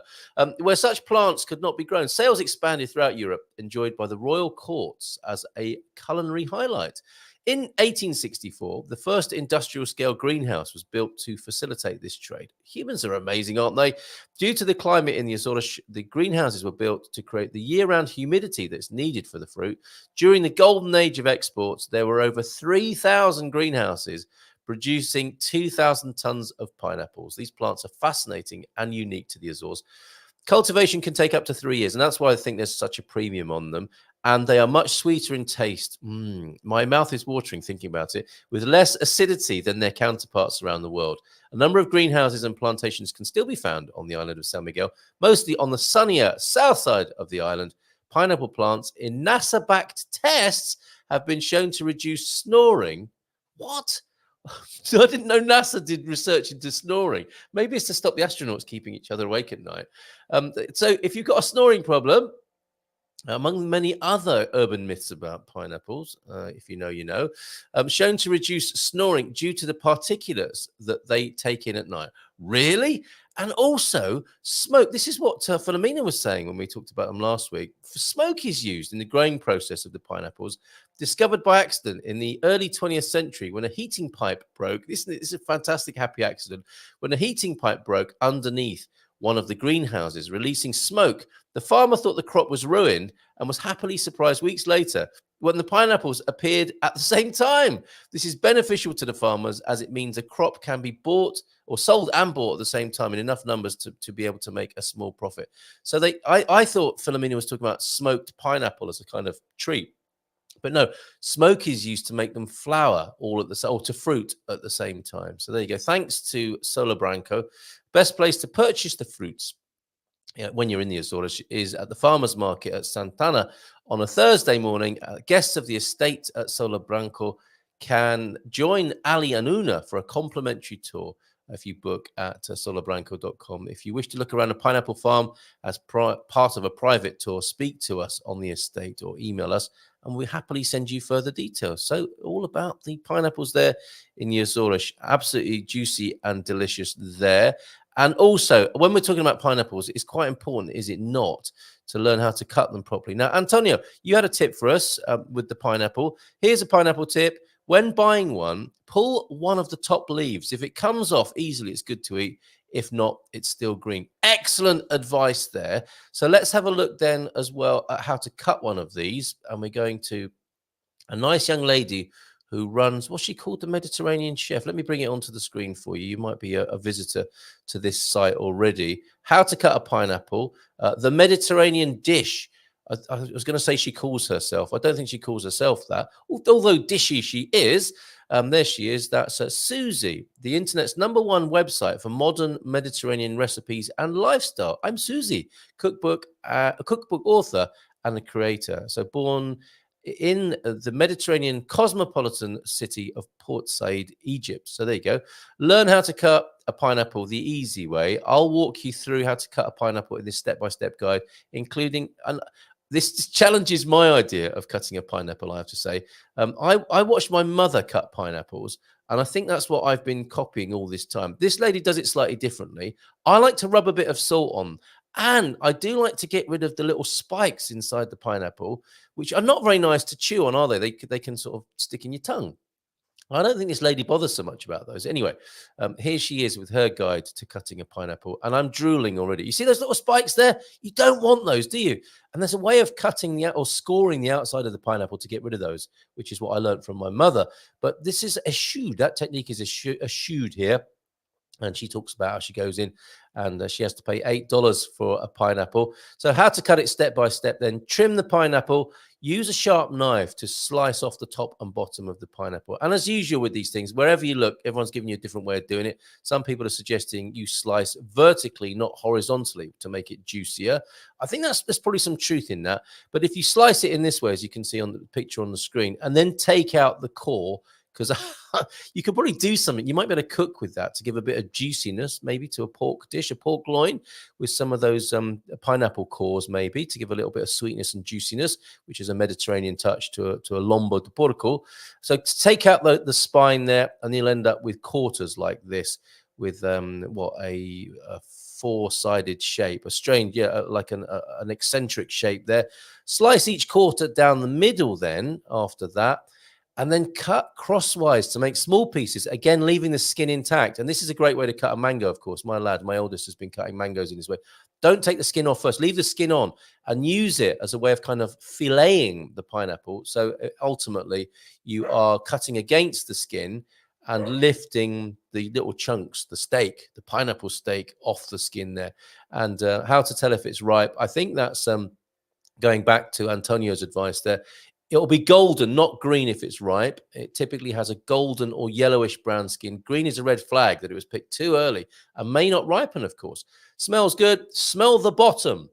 where such plants could not be grown. Sales expanded throughout Europe, enjoyed by the royal courts as a culinary highlight. In 1864, the first industrial-scale greenhouse was built to facilitate this trade. Humans are amazing, aren't they? Due to the climate in the Azores, the greenhouses were built to create the year-round humidity that's needed for the fruit. During the golden age of exports, there were over 3,000 greenhouses producing 2,000 tons of pineapples. These plants are fascinating and unique to the Azores. Cultivation can take up to 3 years, and that's why I think there's such a premium on them. And they are much sweeter in taste. My mouth is watering thinking about it, with less acidity than their counterparts around the world. A number of greenhouses and plantations can still be found on the island of San Miguel, mostly on the sunnier south side of the island. Pineapple plants in NASA-backed tests have been shown to reduce snoring. What? So I didn't know NASA did research into snoring. Maybe it's to stop the astronauts keeping each other awake at night. So if you've got a snoring problem, among many other urban myths about pineapples, if you know, you know, shown to reduce snoring due to the particulates that they take in at night. Really? And also smoke. This is what Philomena was saying when we talked about them last week. Smoke is used in the growing process of the pineapples, discovered by accident in the early 20th century when a heating pipe broke. This is a fantastic happy accident. When a heating pipe broke underneath one of the greenhouses, releasing smoke. The farmer thought the crop was ruined and was happily surprised weeks later when the pineapples appeared at the same time. This is beneficial to the farmers as it means a crop can be bought or sold and bought at the same time in enough numbers to be able to make a small profit. So I thought Philomena was talking about smoked pineapple as a kind of treat. But no, smoke is used to make them flower all at the or to fruit at the same time. So there you go. Thanks to Sola Branco. Best place to purchase the fruits when you're in the Azores is at the farmers market at Santana on a Thursday morning. Guests of the estate at Sola Branco can join Ali and Una for a complimentary tour if you book at solabranco.com. If you wish to look around a pineapple farm as part of a private tour, speak to us on the estate or email us, and we'll happily send you further details. So all about the pineapples there in the Azores. Absolutely juicy and delicious there. And also, when we're talking about pineapples, it's quite important, is it not, to learn how to cut them properly. Now, Antonio, you had a tip for us with the pineapple. Here's a pineapple tip. When buying one, pull one of the top leaves. If it comes off easily, it's good to eat. If not, it's still green. Excellent advice there. So let's have a look then as well at how to cut one of these. And we're going to a nice young lady who runs, what's she called? The Mediterranean Chef. Let me bring it onto the screen for you. You might be a visitor to this site already. How to cut a pineapple. The Mediterranean Dish. I was going to say she calls herself. I don't think she calls herself that, although dishy she is. There she is. That's Susie, the internet's #1 website for modern Mediterranean recipes and lifestyle. I'm Susie, a cookbook author and a creator. So born in the Mediterranean cosmopolitan city of Port Said, Egypt. So there you go. Learn how to cut a pineapple the easy way. I'll walk you through how to cut a pineapple in this step-by-step guide, including this challenges my idea of cutting a pineapple, I have to say. I watched my mother cut pineapples, and I think that's what I've been copying all this time. This lady does it slightly differently. I like to rub a bit of salt on, and I do like to get rid of the little spikes inside the pineapple, which are not very nice to chew on, are they? They can sort of stick in your tongue. I don't think this lady bothers so much about those. Anyway, here she is with her guide to cutting a pineapple, and I'm drooling already. You see those little spikes there? You don't want those, do you? And there's a way of cutting or scoring the outside of the pineapple to get rid of those, which is what I learned from my mother. But this is eschewed. That technique is eschewed here. And she talks about how she goes in and she has to pay $8 for a pineapple. So how to cut it step by step then. Trim the pineapple. Use a sharp knife to slice off the top and bottom of the pineapple. And as usual with these things, wherever you look, everyone's giving you a different way of doing it. Some people are suggesting you slice vertically, not horizontally, to make it juicier. I think there's probably some truth in that. But if you slice it in this way, as you can see on the picture on the screen, and then take out the core, because you could probably do something. You might be able to cook with that to give a bit of juiciness, maybe to a pork dish, a pork loin with some of those pineapple cores, maybe to give a little bit of sweetness and juiciness, which is a Mediterranean touch to a lombo de porco. So to take out the spine there, and you'll end up with quarters like this, with a four-sided shape, a strange, like an eccentric shape there. Slice each quarter down the middle then after that, and then cut crosswise to make small pieces, again, leaving the skin intact. And this is a great way to cut a mango, of course. My oldest, has been cutting mangoes in this way. Don't take the skin off first. Leave the skin on and use it as a way of kind of filleting the pineapple. So ultimately, you are cutting against the skin and lifting the little chunks, the pineapple steak off the skin there. And how to tell if it's ripe. I think that's going back to Antonio's advice there. It'll be golden, not green if it's ripe. It typically has a golden or yellowish brown skin. Green is a red flag that it was picked too early and may not ripen, of course. Smells good. Smell the bottom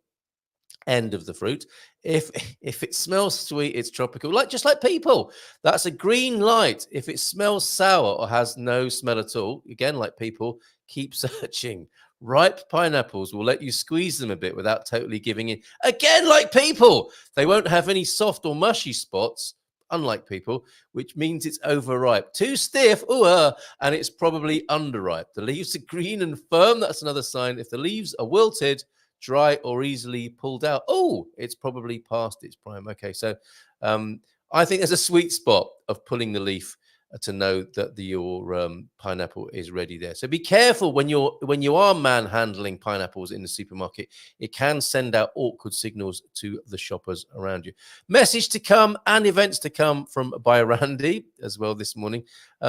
end of the fruit. If it smells sweet, it's tropical, just like people. That's a green light. If it smells sour or has no smell at all, again, like people, keep searching. Ripe pineapples will let you squeeze them a bit without totally giving in. Again, like people, they won't have any soft or mushy spots, unlike people, which means it's overripe. Too stiff, and it's probably underripe. The leaves are green and firm. That's another sign. If the leaves are wilted, dry, or easily pulled out, it's probably past its prime. Okay, so I think there's a sweet spot of pulling the leaf to know that your pineapple is ready there. So be careful when you are manhandling pineapples in the supermarket. It can send out awkward signals to the shoppers around you. Message to come and events to come from Randy as well this morning.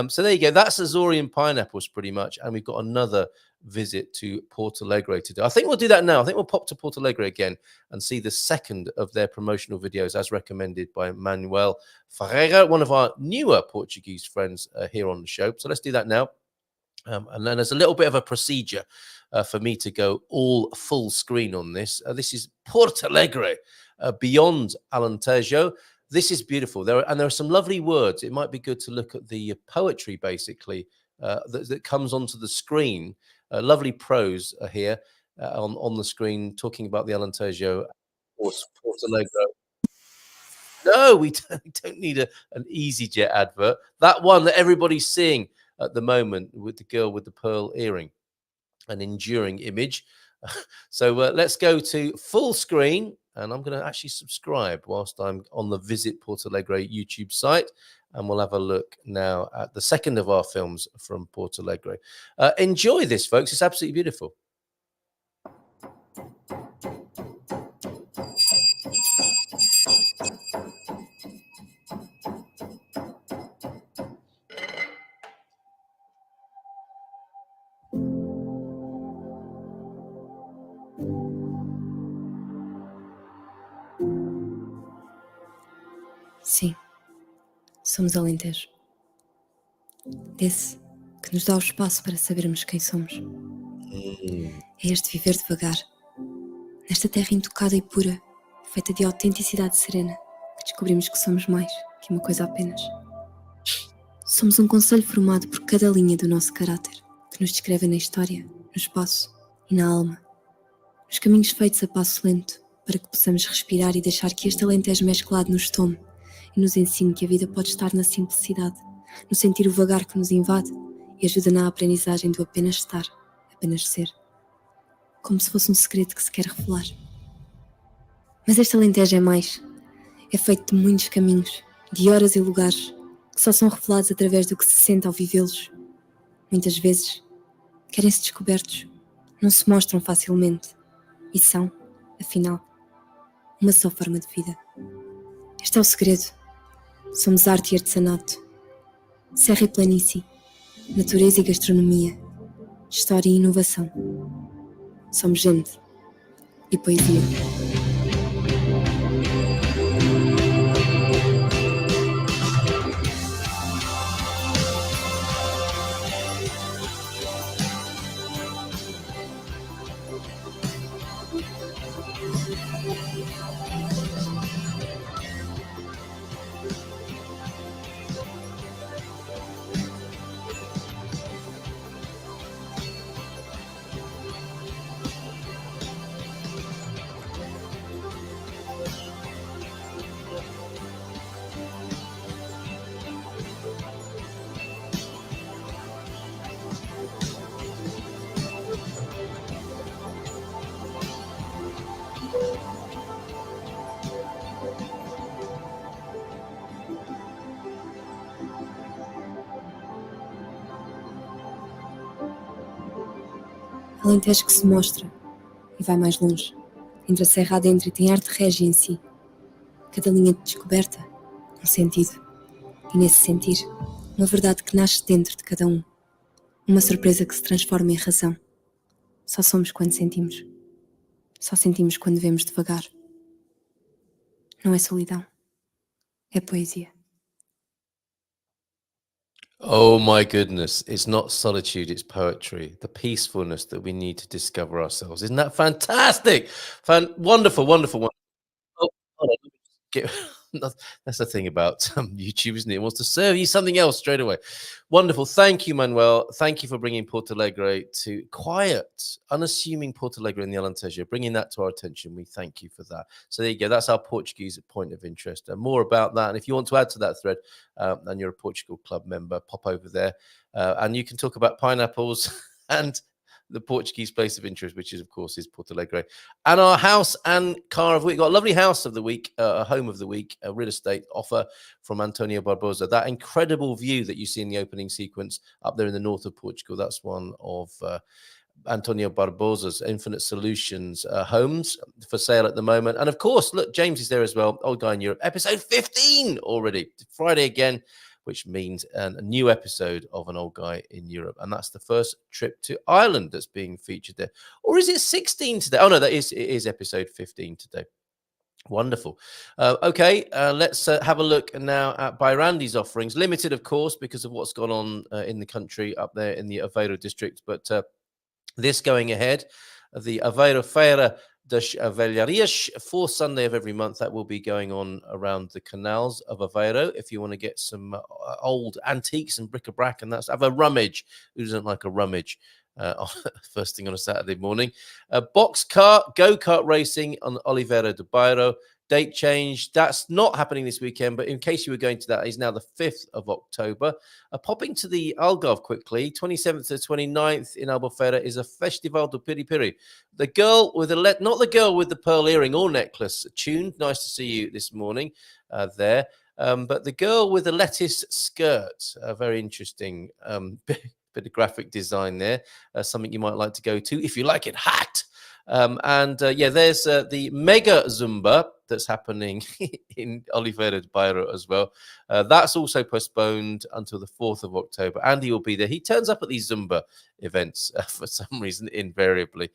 So there you go. That's Azorian pineapples pretty much. And we've got another visit to Portalegre today. I think we'll do that now. I think we'll pop to Portalegre again and see the second of their promotional videos as recommended by Manuel Ferreira, one of our newer Portuguese friends here on the show. So let's do that now. And then there's a little bit of a procedure for me to go all full screen on this. This is Portalegre, beyond Alentejo. This is beautiful. There are some lovely words. It might be good to look at the poetry, basically, that comes onto the screen. Lovely prose here on the screen talking about the Alentejo or Portalegre. No, we don't need an EasyJet advert. That one that everybody's seeing at the moment with the girl with the pearl earring, an enduring image. So let's go to full screen, and I'm going to actually subscribe whilst I'm on the Visit Portalegre YouTube site. And we'll have a look now at the second of our films from Portalegre. Enjoy this, folks. It's absolutely beautiful. Sim, somos Alentejo. Desse que nos dá o espaço para sabermos quem somos. É este viver devagar, nesta terra intocada e pura, feita de autenticidade serena, que descobrimos que somos mais que uma coisa apenas. Somos um conselho formado por cada linha do nosso caráter, que nos descreve na história, no espaço e na alma. Nos caminhos feitos a passo lento, para que possamos respirar e deixar que este Alentejo mesclado nos tome e nos ensine que a vida pode estar na simplicidade, no sentir o vagar que nos invade e ajuda na aprendizagem do apenas estar, apenas ser. Como se fosse um segredo que se quer revelar. Mas este Alentejo é mais. É feito de muitos caminhos, de horas e lugares, que só são revelados através do que se sente ao vivê-los. Muitas vezes, querem-se descobertos, não se mostram facilmente, e são, afinal, uma só forma de vida. Este é o segredo. Somos arte e artesanato, serra e planície, natureza e gastronomia, de história e inovação. Somos gente e poesia. Alentejo que se mostra e vai mais longe. Entre a serra adentro e tem arte régia em si. Cada linha de descoberta, um sentido. E nesse sentir, uma verdade que nasce dentro de cada um. Uma surpresa que se transforma em razão. Só somos quando sentimos. Só sentimos quando vemos devagar. Não é solidão. É poesia. Oh my goodness, it's not solitude, it's poetry. The peacefulness that we need to discover ourselves. Isn't that fantastic? Wonderful, wonderful, wonderful. Oh, hold on, let me just that's the thing about YouTube, isn't it? It wants to serve you something else straight away. Wonderful. Thank you, Manuel. Thank you for bringing Porto Alegre to quiet, unassuming Porto Alegre in the Alentejo, bringing that to our attention. We thank you for that. So there you go. That's our Portuguese point of interest. More about that. And if you want to add to that thread and you're a Portugal Club member, pop over there and you can talk about pineapples and the Portuguese place of interest, which is, of course, is Porto Alegre. And our house and car of the week. Got a lovely house of the week, a home of the week, a real estate offer from Antonio Barbosa. That incredible view that you see in the opening sequence up there in the north of Portugal, that's one of Antonio Barbosa's Infinite Solutions homes for sale at the moment. And of course, look, James is there as well. Old Guy in Europe, episode 15 already. Friday again, which means a new episode of An Old Guy in Europe. And that's the first trip to Ireland that's being featured there. Or is it 16 today? Oh, no, it is episode 15 today. Wonderful. Okay, let's have a look now at Bairandi's offerings. Limited, of course, because of what's gone on in the country up there in the Aveiro district. But this going ahead, the Aveiro Feira das Velharias, fourth Sunday of every month, that will be going on around the canals of Aveiro. If you want to get some old antiques and bric-a-brac, and that's have a rummage. Who doesn't like a rummage? First thing on a Saturday morning. Box kart, go-kart racing on Oliveira de Bairro. Date change. That's not happening this weekend, but in case you were going to that, is now the 5th of October. Popping to the Algarve quickly, 27th to 29th in Albufeira is a Festival do Piripiri. The girl with the not the girl with the pearl earring or necklace tuned. Nice to see you this morning there. But the girl with the lettuce skirt, very interesting bit of graphic design there. Something you might like to go to if you like it hot. There's the Mega Zumba that's happening in Oliveira de Bairro as well. That's also postponed until the 4th of October. Andy will be there. He turns up at these Zumba events for some reason, invariably.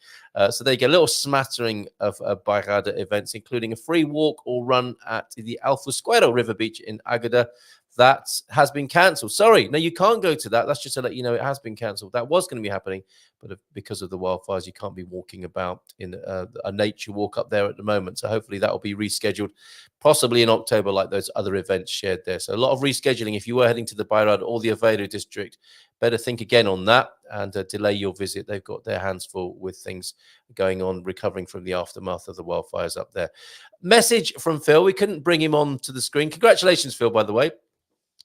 So they get a little smattering of Bairrada events, including a free walk or run at the Alfusquero River Beach in Agada. That has been cancelled. Sorry, no, you can't go to that. That's just to let you know it has been cancelled. That was going to be happening, but because of the wildfires, you can't be walking about in a nature walk up there at the moment. So hopefully that will be rescheduled, possibly in October, like those other events shared there. So a lot of rescheduling. If you were heading to the Bairrada or the Aveiro district, better think again on that and delay your visit. They've got their hands full with things going on, recovering from the aftermath of the wildfires up there. Message from Phil. We couldn't bring him on to the screen. Congratulations, Phil, by the way.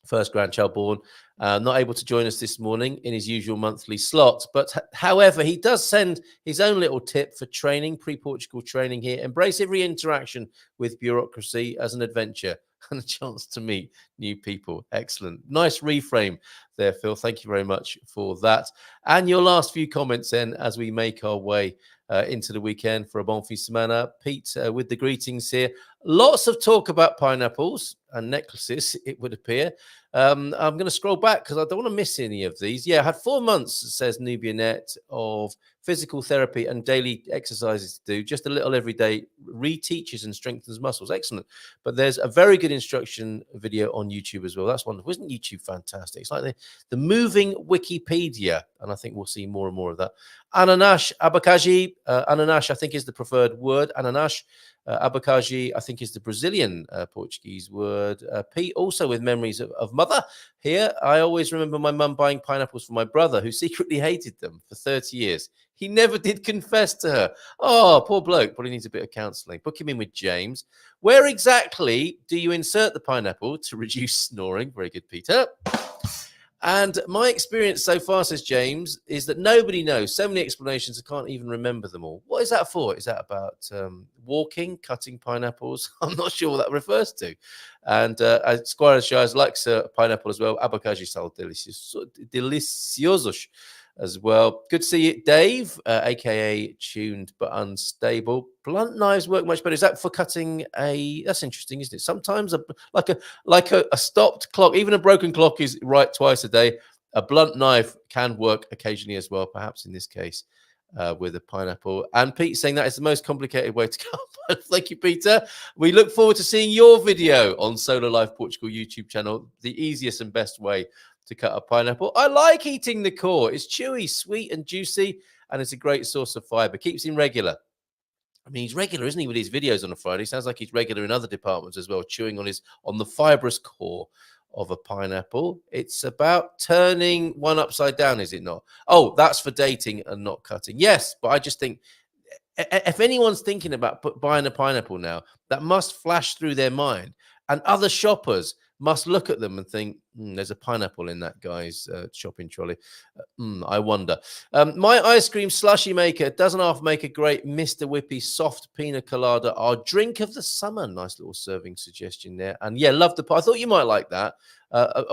First grandchild born, not able to join us this morning in his usual monthly slot. But however, he does send his own little tip for training, pre-Portugal training here. Embrace every interaction with bureaucracy as an adventure and a chance to meet new people. Excellent. Nice reframe there, Phil. Thank you very much for that. And your last few comments then as we make our way into the weekend for a bon fin semana. Pete with the greetings here. Lots of talk about pineapples and necklaces, it would appear. I'm going to scroll back because I don't want to miss any of these. Yeah, I had 4 months, says Nubia Net, of physical therapy and daily exercises to do. Just a little every day, reteaches and strengthens muscles. Excellent. But there's a very good instruction video on YouTube as well. That's wonderful. Isn't YouTube fantastic? It's like the moving Wikipedia. And I think we'll see more and more of that. Ananash, abacage. Ananash, I think, is the preferred word. Ananash. Abacage, I think, is the Brazilian Portuguese word. Pete, also with memories of mother here. I always remember my mum buying pineapples for my brother, who secretly hated them for 30 years. He never did confess to her. Oh, poor bloke. Probably needs a bit of counselling. Book him in with James. Where exactly do you insert the pineapple to reduce snoring? Very good, Peter. And my experience so far, says James, is that nobody knows. So many explanations, I can't even remember them all. What is that for? Is that about walking, cutting pineapples? I'm not sure what that refers to. And Squire Shires likes pineapple as well. Abacage sal deliciosos as well. Good to see you, Dave, a.k.a. tuned but unstable. Blunt knives work much better. Is that for cutting a... That's interesting, isn't it? Sometimes like a stopped clock, even a broken clock is right twice a day. A blunt knife can work occasionally as well, perhaps in this case with a pineapple. And Pete saying that is the most complicated way to cut. Thank you, Peter. We look forward to seeing your video on Solar Life Portugal YouTube channel, the easiest and best way to cut a pineapple. I like eating the core. It's chewy, sweet, and juicy, and it's a great source of fiber. Keeps him regular. I mean, he's regular, isn't he, with his videos on a Friday? Sounds like he's regular in other departments as well, chewing on the fibrous core of a pineapple. It's about turning one upside down, is it not? Oh, that's for dating and not cutting. Yes, but I just think if anyone's thinking about buying a pineapple now, that must flash through their mind, and other shoppers must look at them and think, there's a pineapple in that guy's shopping trolley. I wonder. My ice cream slushy maker doesn't half make a great Mr. Whippy soft pina colada, our drink of the summer. Nice little serving suggestion there. And yeah, love the pie. I thought you might like that.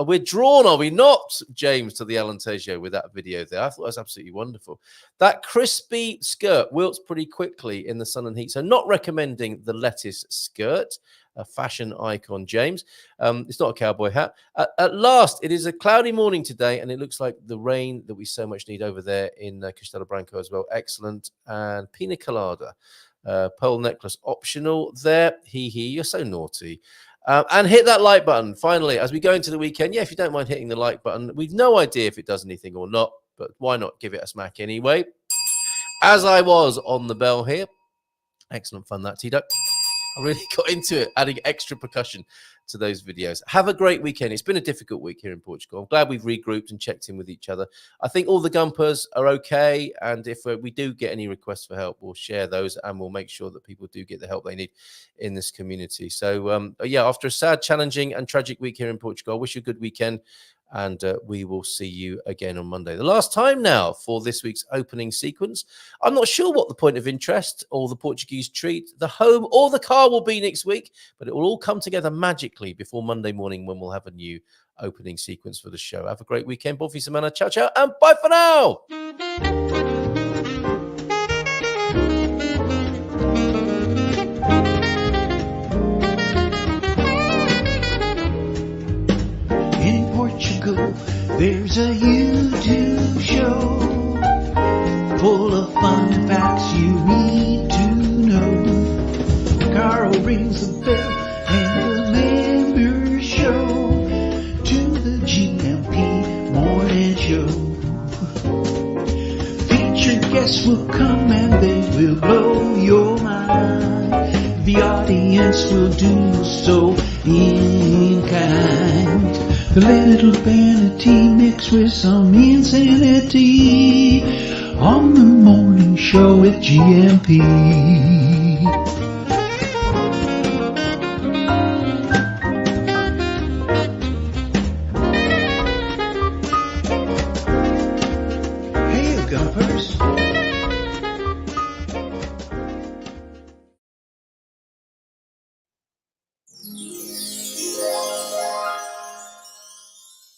We're drawn, are we not, James, to the Alentejo with that video there? I thought it was absolutely wonderful. That crispy skirt wilts pretty quickly in the sun and heat, so not recommending the lettuce skirt. A fashion icon, James. It's not a cowboy hat. At last, it is a cloudy morning today, and it looks like the rain that we so much need over there in Castelo Branco as well. Excellent. And pina colada, pearl necklace optional there. You're so naughty. And hit that like button, finally, as we go into the weekend. Yeah, if you don't mind hitting the like button. We've no idea if it does anything or not, but why not give it a smack anyway? As I was on the bell here. Excellent fun, that, T-Duck. I really got into it, adding extra percussion to those videos. Have a great weekend. It's been a difficult week here in Portugal. I'm glad we've regrouped and checked in with each other. I think all the Gumpers are okay, and if we do get any requests for help, we'll share those, and we'll make sure that people do get the help they need in this community. So, yeah, after a sad, challenging, and tragic week here in Portugal, I wish you a good weekend, and we will see you again on Monday. The last time now for this week's opening sequence. I'm not sure what the point of interest or the Portuguese treat, the home or the car will be next week, but it will all come together magically before Monday morning when we'll have a new opening sequence for the show. Have a great weekend. Bon fin semana. Ciao, ciao, and bye for now. There's a YouTube show full of fun facts you need to know. Carl rings the bell and the members show to the GMP morning show. Featured guests will come and they will blow your mind. The audience will do so in kind. The little vanity mixed with some insanity on the morning show with GMP.